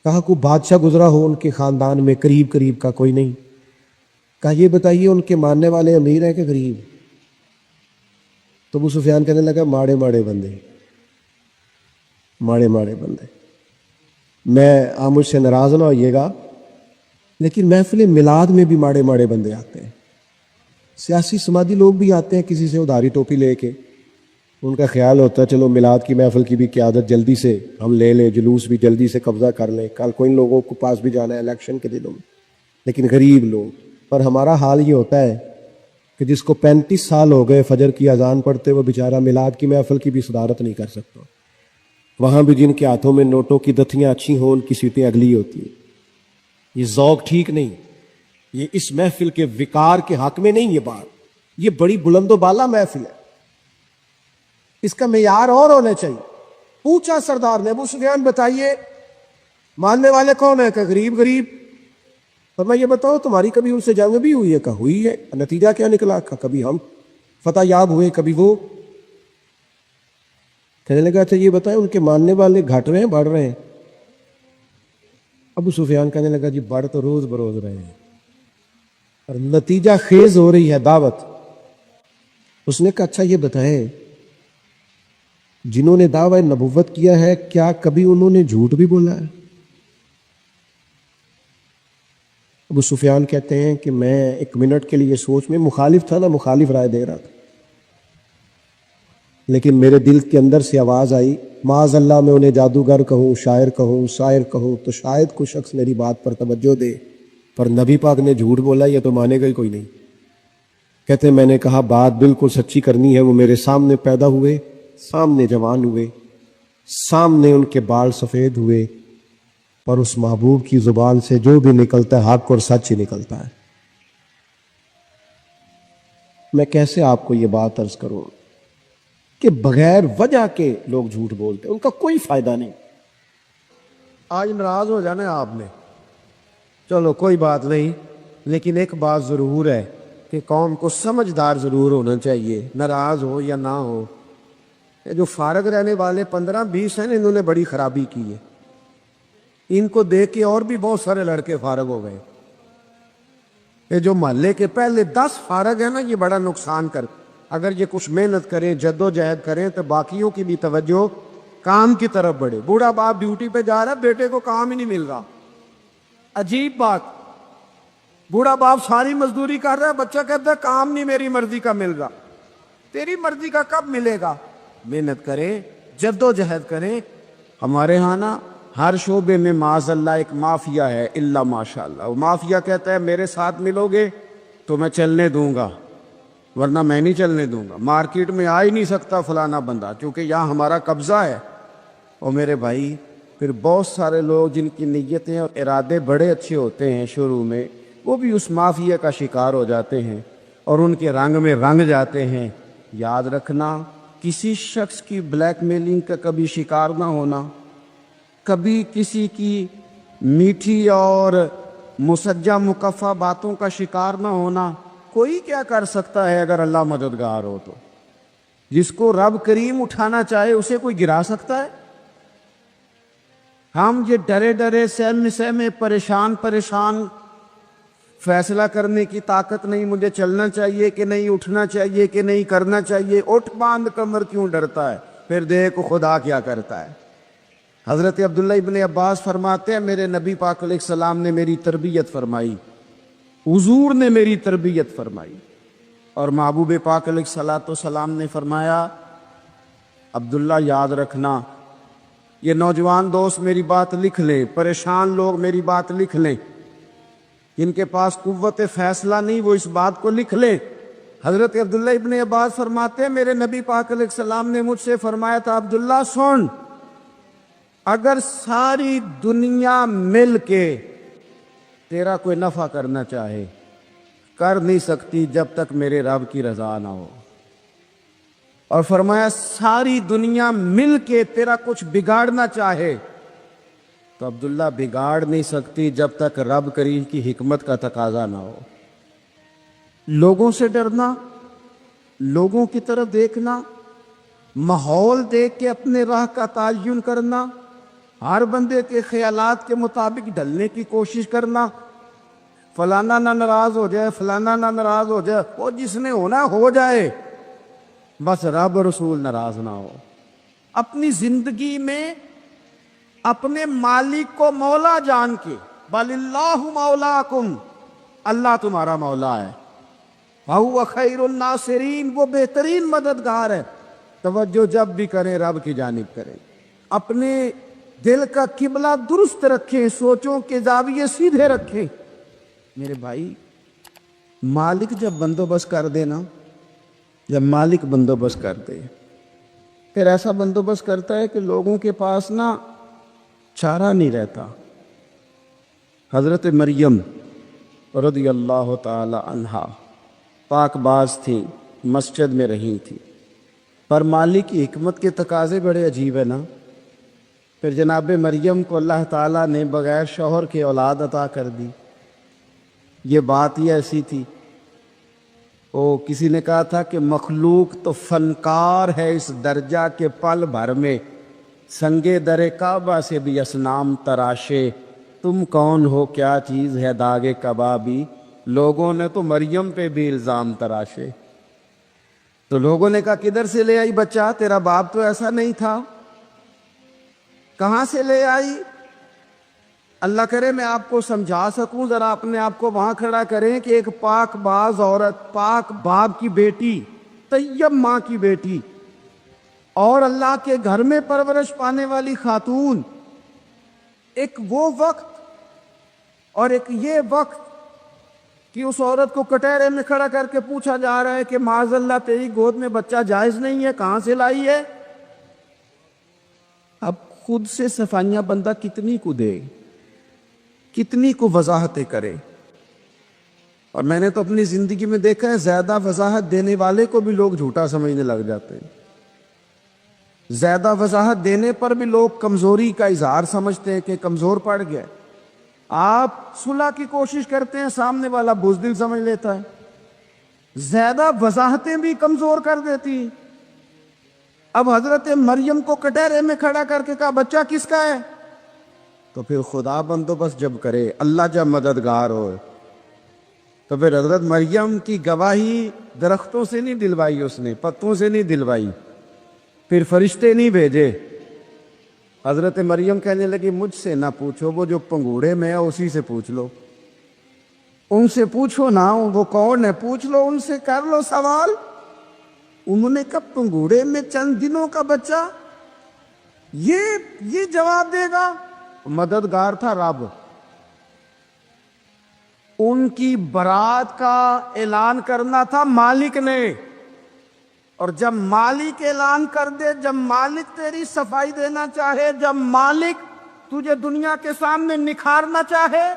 کہا کوئی بادشاہ گزرا ہو ان کے خاندان میں قریب کا؟ کوئی نہیں. کہا یہ بتائیے ان کے ماننے والے امیر ہیں کہ غریب؟ تو ابو سفیان کہنے لگا ماڑے بندے. میں آپ مجھ سے ناراض نہ ہوئیے گا لیکن محفل میلاد میں بھی ماڑے بندے آتے ہیں، سیاسی سماجی لوگ بھی آتے ہیں کسی سے ادھاری ٹوپی لے کے. ان کا خیال ہوتا ہے چلو میلاد کی محفل کی بھی قیادت جلدی سے ہم لے لیں، جلوس بھی جلدی سے قبضہ کر لیں، کل کو ان لوگوں کو پاس بھی جانا ہے الیکشن کے دنوں میں. لیکن غریب لوگ. پر ہمارا حال یہ ہوتا ہے کہ جس کو 35 سال ہو گئے فجر کی اذان پڑھتے وہ بیچارہ میلاد کی محفل کی بھی صدارت نہیں کر سکتا. وہاں بھی جن کے ہاتھوں میں نوٹوں کی دتیاں اچھی ہوں ان کی سیٹیں اگلی ہوتی ہیں. یہ ذوق ٹھیک نہیں. یہ اس محفل کے وقار کے حق میں نہیں. یہ بات یہ بڑی بلند و بالا محفل ہے، اس کا معیار اور ہونا چاہیے. پوچھا سردار نے ابو سفیان بتائیے ماننے والے کون ہیں؟ کہ غریب. اور میں یہ بتاؤ تمہاری کبھی ان سے جنگ بھی ہوئی ہے؟ کہ ہوئی ہے. نتیجہ کیا نکلا؟ کہ کبھی ہم فتح یاب ہوئے کبھی وہ. کہنے لگا اچھا یہ بتائیں ان کے ماننے والے گھٹ رہے ہیں بڑھ رہے ہیں؟ ابو سفیان کہنے لگا جی بڑھ تو روز بروز رہے ہیں اور نتیجہ خیز ہو رہی ہے دعوت. اس نے کہا اچھا یہ بتائیں جنہوں نے دعوی نبوت کیا ہے کیا کبھی انہوں نے جھوٹ بھی بولا ہے؟ ابو سفیان کہتے ہیں کہ میں ایک منٹ کے لیے سوچ میں مخالف تھا نا، مخالف رائے دے رہا تھا، لیکن میرے دل کے اندر سے آواز آئی معاذ اللہ میں انہیں جادوگر کہوں، شاعر کہوں، شاعر کہوں تو شاید کوئی شخص میری بات پر توجہ دے، پر نبی پاک نے جھوٹ بولا یہ تو مانے گا ہی کوئی نہیں. کہتے ہیں میں نے کہا بات بالکل سچی کرنی ہے. وہ میرے سامنے پیدا ہوئے، سامنے جوان ہوئے، سامنے ان کے بال سفید ہوئے، اور اس محبوب کی زبان سے جو بھی نکلتا ہے حق اور سچ ہی نکلتا ہے. میں کیسے آپ کو یہ بات عرض کروں کہ بغیر وجہ کے لوگ جھوٹ بولتے ہیں، ان کا کوئی فائدہ نہیں. آج ناراض ہو جانا ہے آپ نے، چلو کوئی بات نہیں، لیکن ایک بات ضرور ہے کہ قوم کو سمجھدار ضرور ہونا چاہیے، ناراض ہو یا نہ ہو. یہ جو فارغ رہنے والے 15-20 ہیں انہوں نے بڑی خرابی کی ہے. ان کو دیکھ کے اور بھی بہت سارے لڑکے فارغ ہو گئے. یہ جو محلے کے پہلے 10 فارغ ہیں نا یہ بڑا نقصان کر. اگر یہ کچھ محنت کریں، جد و جہد کریں تو باقیوں کی بھی توجہ کام کی طرف بڑھے. بوڑھا باپ ڈیوٹی پہ جا رہا ہے، بیٹے کو کام ہی نہیں مل رہا. عجیب بات، بوڑھا باپ ساری مزدوری کر رہا ہے، بچہ کہتا ہے کام نہیں میری مرضی کا مل رہا. تیری مرضی کا کب ملے گا؟ محنت کریں، جد و جہد کریں. ہمارے ہاں نا ہر شعبے میں معاذ اللہ ایک مافیا ہے، الا ماشاء اللہ. وہ مافیا کہتا ہے میرے ساتھ ملو گے تو میں چلنے دوں گا ورنہ میں نہیں چلنے دوں گا. مارکیٹ میں آ ہی نہیں سکتا فلانا بندہ کیونکہ یہاں ہمارا قبضہ ہے. اور میرے بھائی پھر بہت سارے لوگ جن کی نیتیں اور ارادے بڑے اچھے ہوتے ہیں شروع میں، وہ بھی اس مافیا کا شکار ہو جاتے ہیں اور ان کے رنگ میں رنگ جاتے ہیں. یاد رکھنا کسی شخص کی بلیک میلنگ کا کبھی شکار نہ ہونا، کبھی کسی کی میٹھی اور مسجع مکفہ باتوں کا شکار نہ ہونا. کوئی کیا کر سکتا ہے اگر اللہ مددگار ہو تو؟ جس کو رب کریم اٹھانا چاہے اسے کوئی گرا سکتا ہے؟ ہم یہ ڈرے سہمے پریشان فیصلہ کرنے کی طاقت نہیں، مجھے چلنا چاہیے کہ نہیں، اٹھنا چاہیے کہ نہیں، کرنا چاہیے. اٹھ باندھ کمر کیوں ڈرتا ہے؟ پھر دیکھ خدا کیا کرتا ہے. حضرت عبداللہ ابن عباس فرماتے ہیں میرے نبی پاک علیہ السلام نے میری تربیت فرمائی، حضور نے میری تربیت فرمائی. اور محبوب پاک علیہ السلام نے فرمایا عبداللہ یاد رکھنا، یہ نوجوان دوست میری بات لکھ لیں، پریشان لوگ میری بات لکھ لیں، جن کے پاس قوت فیصلہ نہیں وہ اس بات کو لکھ لیں. حضرت عبداللہ ابن عباس فرماتے ہیں میرے نبی پاک علیہ السلام نے مجھ سے فرمایا تھا عبداللہ سن، اگر ساری دنیا مل کے تیرا کوئی نفع کرنا چاہے کر نہیں سکتی جب تک میرے رب کی رضا نہ ہو. اور فرمایا ساری دنیا مل کے تیرا کچھ بگاڑنا چاہے تو عبداللہ بگاڑ نہیں سکتی جب تک رب کریم کی حکمت کا تقاضا نہ ہو۔ لوگوں سے ڈرنا، لوگوں کی طرف دیکھنا، ماحول دیکھ کے اپنے راہ کا تعین کرنا، ہر بندے کے خیالات کے مطابق ڈھلنے کی کوشش کرنا، فلانا نہ ناراض ہو جائے، فلانا نہ ناراض ہو جائے، وہ جس نے ہونا ہو جائے، بس رب رسول ناراض نہ ہو۔ اپنی زندگی میں اپنے مالک کو مولا جان کے، بل اللہ مولاکم، اللہ تمہارا مولا ہے، وَهُوَ خَيْرُ النَّاصِرِينَ، وہ بہترین مددگار ہے۔ توجہ جب بھی کریں رب کی جانب کریں، اپنے دل کا قبلہ درست رکھیں، سوچوں کے زاویے سیدھے رکھیں۔ میرے بھائی، مالک جب بندوبست کر دے نا، جب مالک بندوبست کر دے، پھر ایسا بندوبست کرتا ہے کہ لوگوں کے پاس نا چارہ نہیں رہتا۔ حضرت مریم رضی اللہ تعالی عنہا پاک باز تھیں، مسجد میں رہی تھیں، پر مالک کی حکمت کے تقاضے بڑے عجیب ہیں نا۔ پھر جناب مریم کو اللہ تعالیٰ نے بغیر شوہر کے اولاد عطا کر دی۔ یہ بات ہی ایسی تھی، کسی نے کہا تھا کہ مخلوق تو فنکار ہے اس درجہ کے پل بھر میں سنگے در کعبہ سے بھی اصنام تراشے، تم کون ہو کیا چیز ہے داغ کبابی، لوگوں نے تو مریم پہ بھی الزام تراشے۔ تو لوگوں نے کہا کدھر سے لے آئی بچہ، تیرا باپ تو ایسا نہیں تھا، کہاں سے لے آئی؟ اللہ کرے میں آپ کو سمجھا سکوں، ذرا اپنے آپ کو وہاں کھڑا کریں کہ ایک پاک باز عورت، پاک باپ کی بیٹی، طیب ماں کی بیٹی، اور اللہ کے گھر میں پرورش پانے والی خاتون، ایک وہ وقت اور ایک یہ وقت کہ اس عورت کو کٹہرے میں کھڑا کر کے پوچھا جا رہا ہے کہ معاذ اللہ تیری گود میں بچہ جائز نہیں ہے، کہاں سے لائی ہے؟ اب خود سے صفائیاں بندہ کتنی کو دے، کتنی کو وضاحتیں کرے۔ اور میں نے تو اپنی زندگی میں دیکھا ہے زیادہ وضاحت دینے والے کو بھی لوگ جھوٹا سمجھنے لگ جاتے ہیں، زیادہ وضاحت دینے پر بھی لوگ کمزوری کا اظہار سمجھتے ہیں کہ کمزور پڑ گیا۔ آپ صلح کی کوشش کرتے ہیں، سامنے والا بزدل سمجھ لیتا ہے، زیادہ وضاحتیں بھی کمزور کر دیتی ہیں۔ اب حضرت مریم کو کٹہرے میں کھڑا کر کے کہا بچہ کس کا ہے؟ تو پھر خدا بندوبست جب کرے، اللہ جب مددگار ہو، تو پھر حضرت مریم کی گواہی درختوں سے نہیں دلوائی، اس نے پتوں سے نہیں دلوائی، پھر فرشتے نہیں بھیجے۔ حضرت مریم کہنے لگی مجھ سے نہ پوچھو، وہ جو پنگوڑے میں ہے اسی سے پوچھ لو، ان سے پوچھو نا، وہ کون ہے پوچھ لو، ان سے کر لو سوال۔ انہوں نے کہا پنگوڑے میں چند دنوں کا بچہ، یہ جواب دے گا؟ مددگار تھا رب، ان کی برات کا اعلان کرنا تھا مالک نے، اور جب مالک اعلان کر دے، جب مالک تیری صفائی دینا چاہے، جب مالک تجھے دنیا کے سامنے نکھارنا چاہے،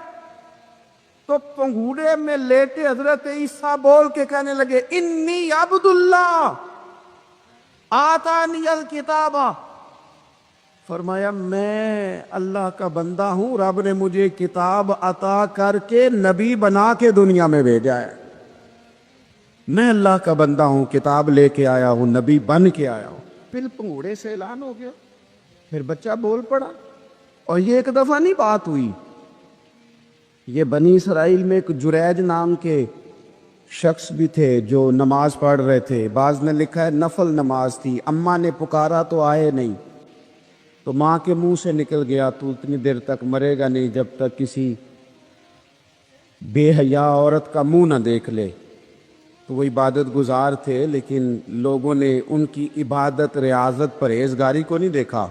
تو پنگوڑے میں لیٹے حضرت عیسیٰ بول کے کہنے لگے انی عبد اللہ آتانی الکتاب، فرمایا میں اللہ کا بندہ ہوں، رب نے مجھے کتاب عطا کر کے نبی بنا کے دنیا میں بھیجا ہے، میں اللہ کا بندہ ہوں، کتاب لے کے آیا ہوں، نبی بن کے آیا ہوں۔ پھر پنگوڑے سے اعلان ہو گیا، پھر بچہ بول پڑا۔ اور یہ ایک دفعہ نہیں بات ہوئی، یہ بنی اسرائیل میں ایک جریج نام کے شخص بھی تھے جو نماز پڑھ رہے تھے، بعض نے لکھا ہے نفل نماز تھی، اماں نے پکارا تو آئے نہیں، تو ماں کے منہ سے نکل گیا تو اتنی دیر تک مرے گا نہیں جب تک کسی بے حیا عورت کا منہ نہ دیکھ لے۔ تو وہ عبادت گزار تھے، لیکن لوگوں نے ان کی عبادت، ریاضت، پرہیزگاری کو نہیں دیکھا،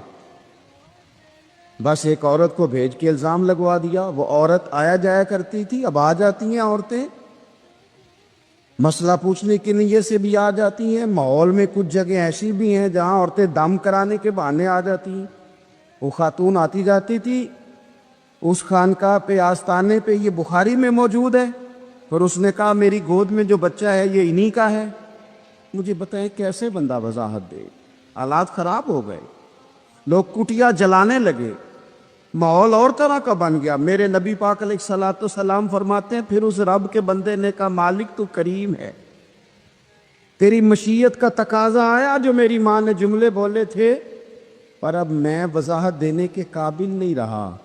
بس ایک عورت کو بھیج کے الزام لگوا دیا۔ وہ عورت آیا جایا کرتی تھی، اب آ جاتی ہیں عورتیں، مسئلہ پوچھنے کی نیت سے بھی آ جاتی ہیں۔ ماحول میں کچھ جگہ ایسی بھی ہیں جہاں عورتیں دم کرانے کے بہانے آ جاتی ہیں۔ وہ خاتون آتی جاتی تھی اس خانقاہ پہ، آستانے پہ، یہ بخاری میں موجود ہے، پھر اس نے کہا میری گود میں جو بچہ ہے یہ انہی کا ہے، مجھے بتائیں کیسے بندہ وضاحت دے؟ حالات خراب ہو گئے، لوگ کٹیا جلانے لگے، ماحول اور طرح کا بن گیا۔ میرے نبی پاک علیہ الصلوۃ والسلام فرماتے ہیں پھر اس رب کے بندے نے کہا مالک تو کریم ہے، تیری مشیت کا تقاضا آیا جو میری ماں نے جملے بولے تھے، پر اب میں وضاحت دینے کے قابل نہیں رہا،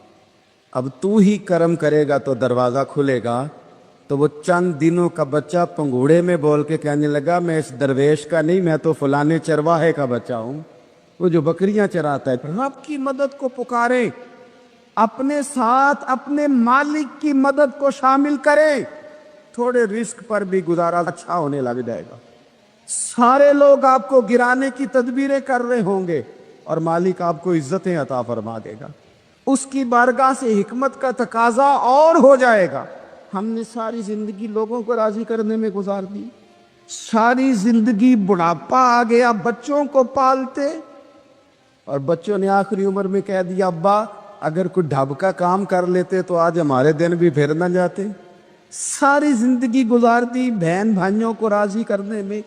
اب تو ہی کرم کرے گا تو دروازہ کھلے گا۔ تو وہ چند دنوں کا بچہ پنگوڑے میں بول کے کہنے لگا میں اس درویش کا نہیں، میں تو فلانے چرواہے کا بچہ ہوں، وہ جو بکریاں چراتا ہے۔ رب کی مدد کو پکارے، اپنے ساتھ اپنے مالک کی مدد کو شامل کرے، تھوڑے رزق پر بھی گزارا اچھا ہونے لگ جائے گا۔ سارے لوگ آپ کو گرانے کی تدبیریں کر رہے ہوں گے اور مالک آپ کو عزتیں عطا فرما دے گا، اس کی بارگاہ سے حکمت کا تقاضا اور ہو جائے گا۔ ہم نے ساری زندگی لوگوں کو راضی کرنے میں گزار دی، ساری زندگی بڑھاپا آ گیا بچوں کو پالتے، اور بچوں نے آخری عمر میں کہہ دیا ابا اگر کوئی ڈھب کا کام کر لیتے تو آج ہمارے دن بھی پھر نہ جاتے۔ ساری زندگی گزار دی بہن بھائیوں کو راضی کرنے میں،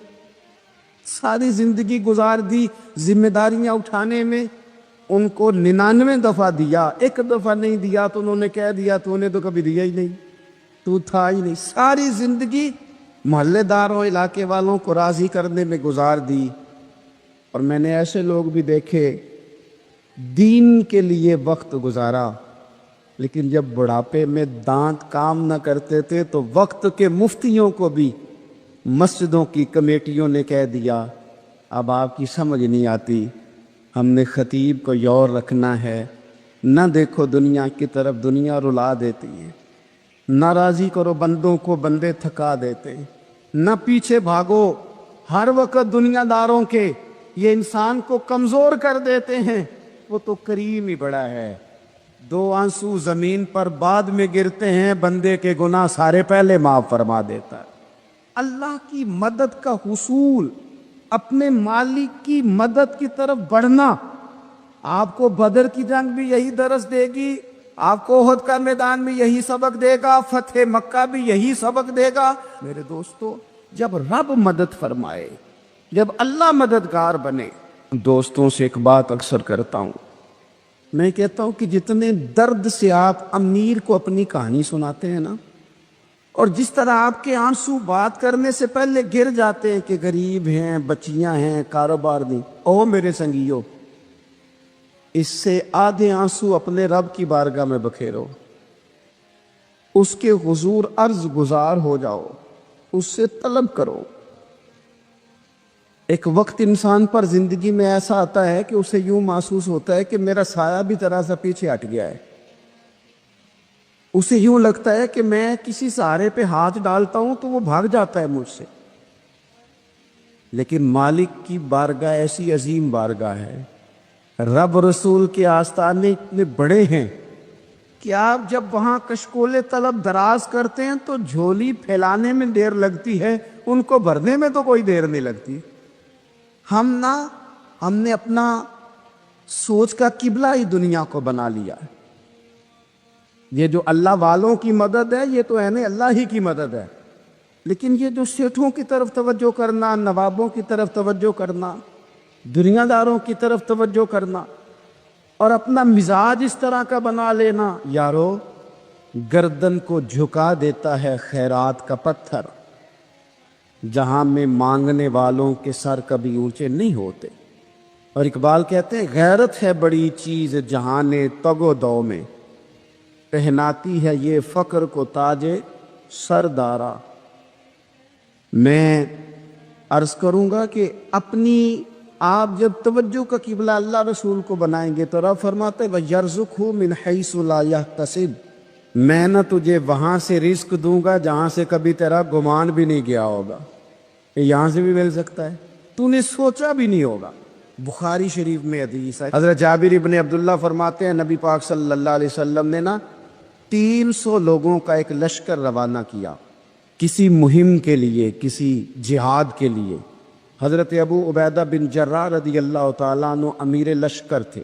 ساری زندگی گزار دی ذمہ داریاں اٹھانے میں، ان کو 99 دفعہ دیا، ایک دفعہ نہیں دیا تو انہوں نے کہہ دیا تو نے تو کبھی دیا ہی نہیں، تو تھا ہی نہیں۔ ساری زندگی محلے داروں علاقے والوں کو راضی کرنے میں گزار دی، اور میں نے ایسے لوگ بھی دیکھے دین کے لیے وقت گزارا، لیکن جب بڑھاپے میں دانت کام نہ کرتے تھے تو وقت کے مفتیوں کو بھی مسجدوں کی کمیٹیوں نے کہہ دیا اب آپ کی سمجھ نہیں آتی، ہم نے خطیب کو یور رکھنا ہے، نہ دیکھو دنیا کی طرف، دنیا رلا دیتی ہے، نہ راضی کرو بندوں کو، بندے تھکا دیتے، نہ پیچھے بھاگو ہر وقت دنیا داروں کے، یہ انسان کو کمزور کر دیتے ہیں، وہ تو کریم ہی بڑا ہے۔ 2 آنسو زمین پر بعد میں گرتے ہیں، بندے کے گناہ سارے پہلے معاف فرما دیتا ہے۔ اللہ کی مدد کا حصول، اپنے مالک کی مدد کی طرف بڑھنا، آپ کو بدر کی جنگ بھی یہی درس دے گی، آپ کو احد کا میدان بھی یہی سبق دے گا، فتح مکہ بھی یہی سبق دے گا۔ میرے دوستو، جب رب مدد فرمائے، جب اللہ مددگار بنے، دوستوں سے ایک بات اکثر کرتا ہوں، میں کہتا ہوں کہ جتنے درد سے آپ امیر کو اپنی کہانی سناتے ہیں نا، اور جس طرح آپ کے آنسو بات کرنے سے پہلے گر جاتے ہیں کہ غریب ہیں، بچیاں ہیں، کاروبار نہیں، او میرے سنگیو، اس سے آدھے آنسو اپنے رب کی بارگاہ میں بکھیرو، اس کے حضور عرض گزار ہو جاؤ، اس سے طلب کرو۔ ایک وقت انسان پر زندگی میں ایسا آتا ہے کہ اسے یوں محسوس ہوتا ہے کہ میرا سایہ بھی ذرا سا پیچھے ہٹ گیا ہے، اسے یوں لگتا ہے کہ میں کسی سہارے پہ ہاتھ ڈالتا ہوں تو وہ بھاگ جاتا ہے مجھ سے، لیکن مالک کی بارگاہ ایسی عظیم بارگاہ ہے، رب رسول کے آستانے اتنے بڑے ہیں کہ آپ جب وہاں کشکول طلب دراز کرتے ہیں تو جھولی پھیلانے میں دیر لگتی ہے، ان کو بھرنے میں تو کوئی دیر نہیں لگتی۔ ہم نے اپنا سوچ کا قبلہ ہی دنیا کو بنا لیا ہے۔ یہ جو اللہ والوں کی مدد ہے یہ تو اللہ ہی کی مدد ہے، لیکن یہ جو سیٹھوں کی طرف توجہ کرنا، نوابوں کی طرف توجہ کرنا، دنیا داروں کی طرف توجہ کرنا، اور اپنا مزاج اس طرح کا بنا لینا، یارو گردن کو جھکا دیتا ہے خیرات کا پتھر، جہاں میں مانگنے والوں کے سر کبھی اونچے نہیں ہوتے۔ اور اقبال کہتے ہیں غیرت ہے بڑی چیز جہاں تگ و دو میں، پہناتی ہے یہ فقر کو تاج سردارا۔ میں عرض کروں گا کہ اپنی آپ جب توجہ کا قبلہ اللہ رسول کو بنائیں گے تو رب فرماتے وَيَرْزُقْهُ مِنْ حَيْثُ لَا يَحْتَسِبُ، میں نہ تجھے وہاں سے رزق دوں گا جہاں سے کبھی تیرا گمان بھی نہیں گیا ہوگا، یہاں سے بھی مل سکتا ہے، تو نے سوچا بھی نہیں ہوگا۔ بخاری شریف میں حدیث ہے، حضرت جابر ابن عبداللہ فرماتے ہیں نبی پاک صلی اللہ علیہ وسلم نے 300 لوگوں کا ایک لشکر روانہ کیا کسی مہم کے لیے، کسی جہاد کے لیے۔ حضرت ابو عبیدہ بن جراح رضی اللہ تعالیٰ عنہ امیر لشکر تھے۔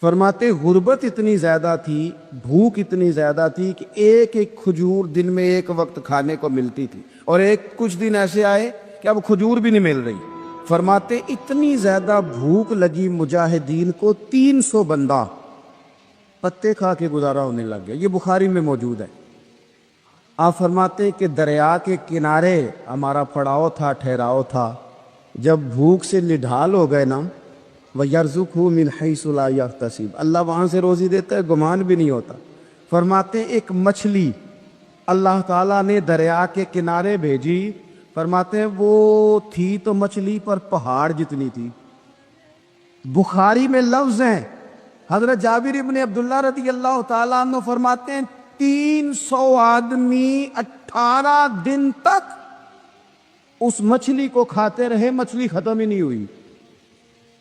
فرماتے غربت اتنی زیادہ تھی، بھوک اتنی زیادہ تھی کہ ایک ایک کھجور دن میں ایک وقت کھانے کو ملتی تھی، اور کچھ دن ایسے آئے کہ اب کھجور بھی نہیں مل رہی. فرماتے اتنی زیادہ بھوک لگی مجاہدین کو 300 بندہ پتے کھا کے گزارا ہونے لگ گیا. یہ بخاری میں موجود ہے. آپ فرماتے کہ دریا کے کنارے ہمارا پڑاؤ تھا، ٹھہراؤ تھا. جب بھوک سے نڈھال ہو گئے نا، وَيَرْزُقْهُ مِنْ حَيْثُ لَا يَحْتَسِبُ، اللہ وہاں سے روزی دیتا ہے، گمان بھی نہیں ہوتا. فرماتے ہیں ایک مچھلی اللہ تعالیٰ نے دریا کے کنارے بھیجی. فرماتے ہیں وہ تھی تو مچھلی پر پہاڑ جتنی تھی. بخاری میں لفظ ہیں، حضرت جابر ابن عبداللہ رضی اللہ تعالیٰ عنہ فرماتے ہیں 300 آدمی 18 دن تک اس مچھلی کو کھاتے رہے، مچھلی ختم ہی نہیں ہوئی.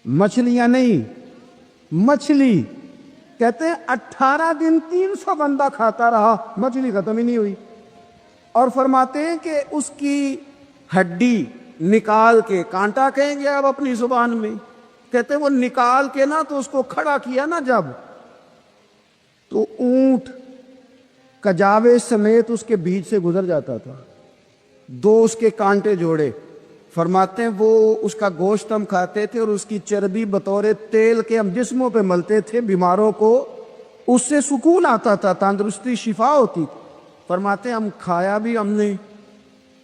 مچھلیاں نہیں، مچھلی. کہتے ہیں 18 دن 300 بندہ کھاتا رہا، مچھلی ختم ہی نہیں ہوئی. اور فرماتے ہیں کہ اس کی ہڈی نکال کے، کانٹا کہیں گے آپ اپنی زبان میں، کہتے ہیں وہ نکال کے نا تو اس کو کھڑا کیا نا جب، تو اونٹ کجاوے سمیت اس کے بیچ سے گزر جاتا تھا. 2 اس کے کانٹے جوڑے. فرماتے ہیں وہ اس کا گوشت ہم کھاتے تھے اور اس کی چربی بطور تیل کے ہم جسموں پہ ملتے تھے. بیماروں کو اس سے سکون آتا تھا، تندرستی، شفا ہوتی تھی. فرماتے ہیں ہم کھایا بھی ہم نے،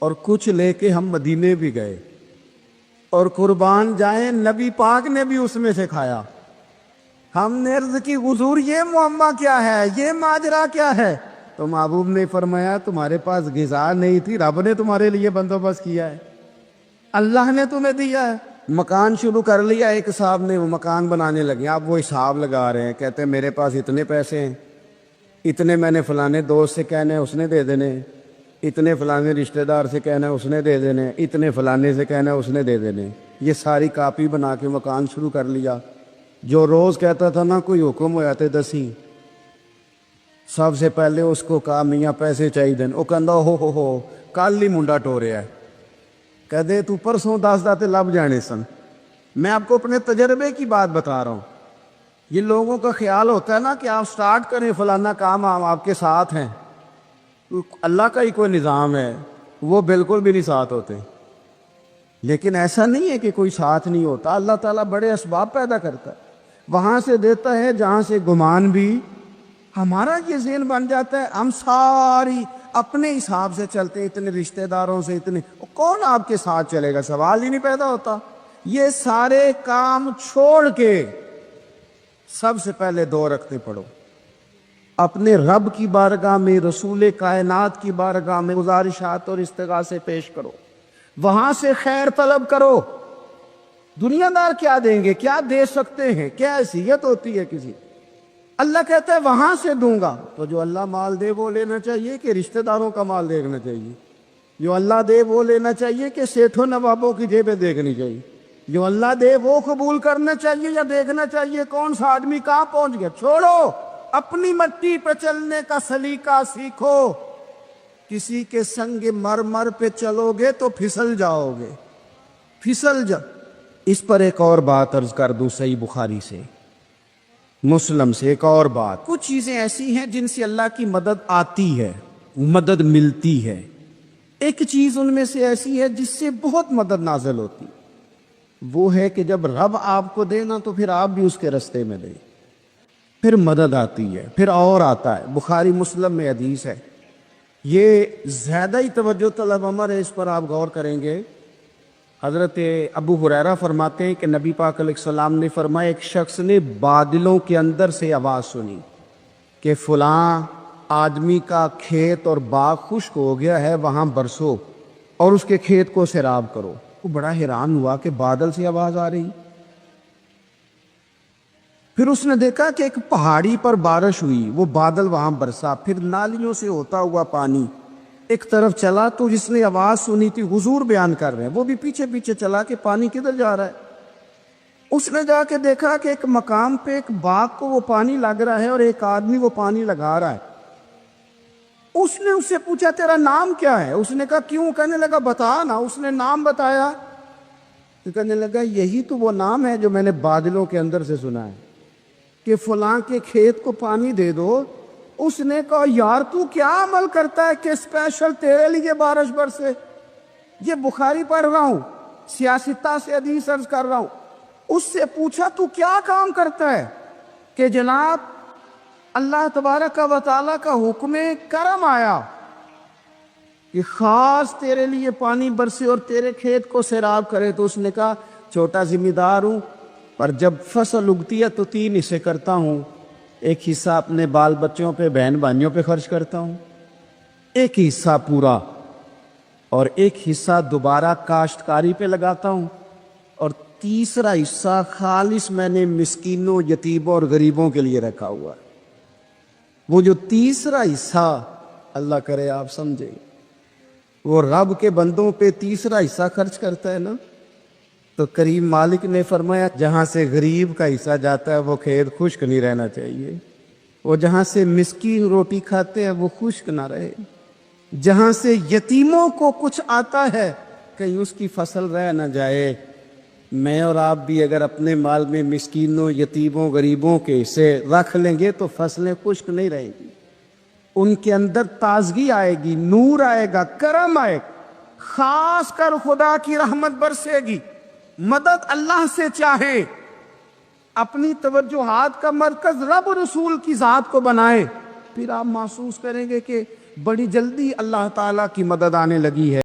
اور کچھ لے کے ہم مدینے بھی گئے، اور قربان جائیں نبی پاک نے بھی اس میں سے کھایا. ہم نے عرض کی حضور یہ معمہ کیا ہے، یہ ماجرا کیا ہے؟ تو محبوب نے فرمایا تمہارے پاس غذا نہیں تھی، رب نے تمہارے لیے بندوبست کیا ہے، اللہ نے تمہیں دیا ہے. مکان شروع کر لیا ایک صاحب نے، وہ مکان بنانے لگے. آپ وہ حساب لگا رہے ہیں، کہتے ہیں میرے پاس اتنے پیسے ہیں، اتنے میں نے فلانے دوست سے کہنا ہے اس نے دے دینے، اتنے فلانے رشتہ دار سے کہنا ہے اس نے دے دینے، اتنے فلانے سے کہنا ہے اس نے دے دینے. یہ ساری کاپی بنا کے مکان شروع کر لیا. جو روز کہتا تھا نا کوئی حکم ہو جاتے 10 سب سے پہلے اس کو کہا میاں پیسے چاہیے. وہ کہندا ہو کل ہی منڈا ٹوریا ہے. کہتے تو پرسوں 10 داتے لب جانے سن. میں آپ کو اپنے تجربے کی بات بتا رہا ہوں. یہ لوگوں کا خیال ہوتا ہے نا کہ آپ سٹارٹ کریں فلانا کام، ہم آپ کے ساتھ ہیں. اللہ کا ہی کوئی نظام ہے، وہ بالکل بھی نہیں ساتھ ہوتے. لیکن ایسا نہیں ہے کہ کوئی ساتھ نہیں ہوتا. اللہ تعالیٰ بڑے اسباب پیدا کرتا ہے، وہاں سے دیتا ہے جہاں سے گمان بھی. ہمارا یہ ذہن بن جاتا ہے ہم ساری اپنے حساب سے چلتے، اتنے رشتہ داروں سے، اتنے کون آپ کے ساتھ چلے گا؟ سوال ہی نہیں پیدا ہوتا. یہ سارے کام چھوڑ کے سب سے پہلے 2 رکعتیں پڑھو، اپنے رب کی بارگاہ میں، رسول کائنات کی بارگاہ میں گزارشات اور استغاثے پیش کرو، وہاں سے خیر طلب کرو. دنیا دار کیا دیں گے، کیا دے سکتے ہیں، کیا حیثیت ہوتی ہے کسی؟ اللہ کہتا ہے وہاں سے دوں گا. تو جو اللہ مال دے وہ لینا چاہیے کہ رشتہ داروں کا مال دیکھنا چاہیے؟ جو اللہ دے وہ لینا چاہیے کہ سیٹھوں نوابوں کی جیبیں دیکھنی چاہیے؟ جو اللہ دے وہ قبول کرنا چاہیے یا دیکھنا چاہیے کون سا آدمی کہاں پہنچ گیا؟ چھوڑو، اپنی مٹی پہ چلنے کا سلیقہ سیکھو. کسی کے سنگ مرمر پہ چلو گے تو پھسل جاؤ گے، پھسل جا. اس پر ایک اور بات عرض کر دوں، صحیح بخاری سے، مسلم سے ایک اور بات. کچھ چیزیں ایسی ہیں جن سے اللہ کی مدد آتی ہے، مدد ملتی ہے. ایک چیز ان میں سے ایسی ہے جس سے بہت مدد نازل ہوتی، وہ ہے کہ جب رب آپ کو دے نا تو پھر آپ بھی اس کے رستے میں دیں، پھر مدد آتی ہے، پھر اور آتا ہے. بخاری مسلم میں حدیث ہے، یہ زیادہ ہی توجہ طلب امر ہے، اس پر آپ غور کریں گے. حضرت ابو ہریرہ فرماتے ہیں کہ نبی پاک علیہ السلام نے فرمایا ایک شخص نے بادلوں کے اندر سے آواز سنی کہ فلاں آدمی کا کھیت اور باغ خشک ہو گیا ہے، وہاں برسو اور اس کے کھیت کو سیراب کرو. وہ بڑا حیران ہوا کہ بادل سے آواز آ رہی. پھر اس نے دیکھا کہ ایک پہاڑی پر بارش ہوئی، وہ بادل وہاں برسا، پھر نالیوں سے ہوتا ہوا پانی ایک طرف چلا. تو جس نے آواز سنی تھی، حضور بیان کر رہے ہیں، وہ بھی پیچھے پیچھے چلا کہ پانی کدھر جا رہا ہے. اس نے جا کے دیکھا کہ ایک مقام پہ ایک باغ کو وہ پانی لگ رہا ہے اور ایک آدمی وہ پانی لگا رہا ہے. اس نے اس سے پوچھا تیرا نام کیا ہے؟ اس نے کہا کیوں؟ کہنے لگا بتا نا. اس نے نام بتایا تو کہنے لگا یہی تو وہ نام ہے جو میں نے بادلوں کے اندر سے سنا ہے کہ فلاں کے کھیت کو پانی دے دو. اس نے کہا یار تو کیا عمل کرتا ہے کہ اسپیشل تیرے لیے بارش برسے؟ یہ بخاری پڑھ رہا ہوں، سیاستہ سے حدیث عرض کر رہا ہوں، اس سے پوچھا تو کیا کام کرتا ہے؟ کہ جناب اللہ تبارک و تعالیٰ کا حکم کرم آیا کہ خاص تیرے لیے پانی برسے اور تیرے کھیت کو سیراب کرے، تو اس نے کہا چھوٹا ذمہ دار ہوں، پر جب فصل اگتی ہے تو 3 حصے کرتا ہوں، ایک حصہ اپنے بال بچوں پہ، بہن بھائیوں پہ خرچ کرتا ہوں، ایک حصہ پورا، اور ایک حصہ دوبارہ کاشتکاری پہ لگاتا ہوں، اور تیسرا حصہ خالص میں نے مسکینوں، یتیموں اور غریبوں کے لیے رکھا ہوا ہے۔ وہ جو تیسرا حصہ اللہ کرے آپ سمجھے، وہ رب کے بندوں پہ تیسرا حصہ خرچ کرتا ہے نا، تو کریم مالک نے فرمایا جہاں سے غریب کا حصہ جاتا ہے وہ کھیت خشک نہیں رہنا چاہیے، وہ جہاں سے مسکین روٹی کھاتے ہیں وہ خشک نہ رہے، جہاں سے یتیموں کو کچھ آتا ہے کہیں اس کی فصل رہ نہ جائے۔ میں اور آپ بھی اگر اپنے مال میں مسکینوں، یتیموں، غریبوں کے حصے رکھ لیں گے تو فصلیں خشک نہیں رہیں گی، ان کے اندر تازگی آئے گی، نور آئے گا، کرم آئے گا، خاص کر خدا کی رحمت برسے گی، مدد اللہ سے چاہے، اپنی توجہات کا مرکز رب رسول کی ذات کو بنائے، پھر آپ محسوس کریں گے کہ بڑی جلدی اللہ تعالیٰ کی مدد آنے لگی ہے۔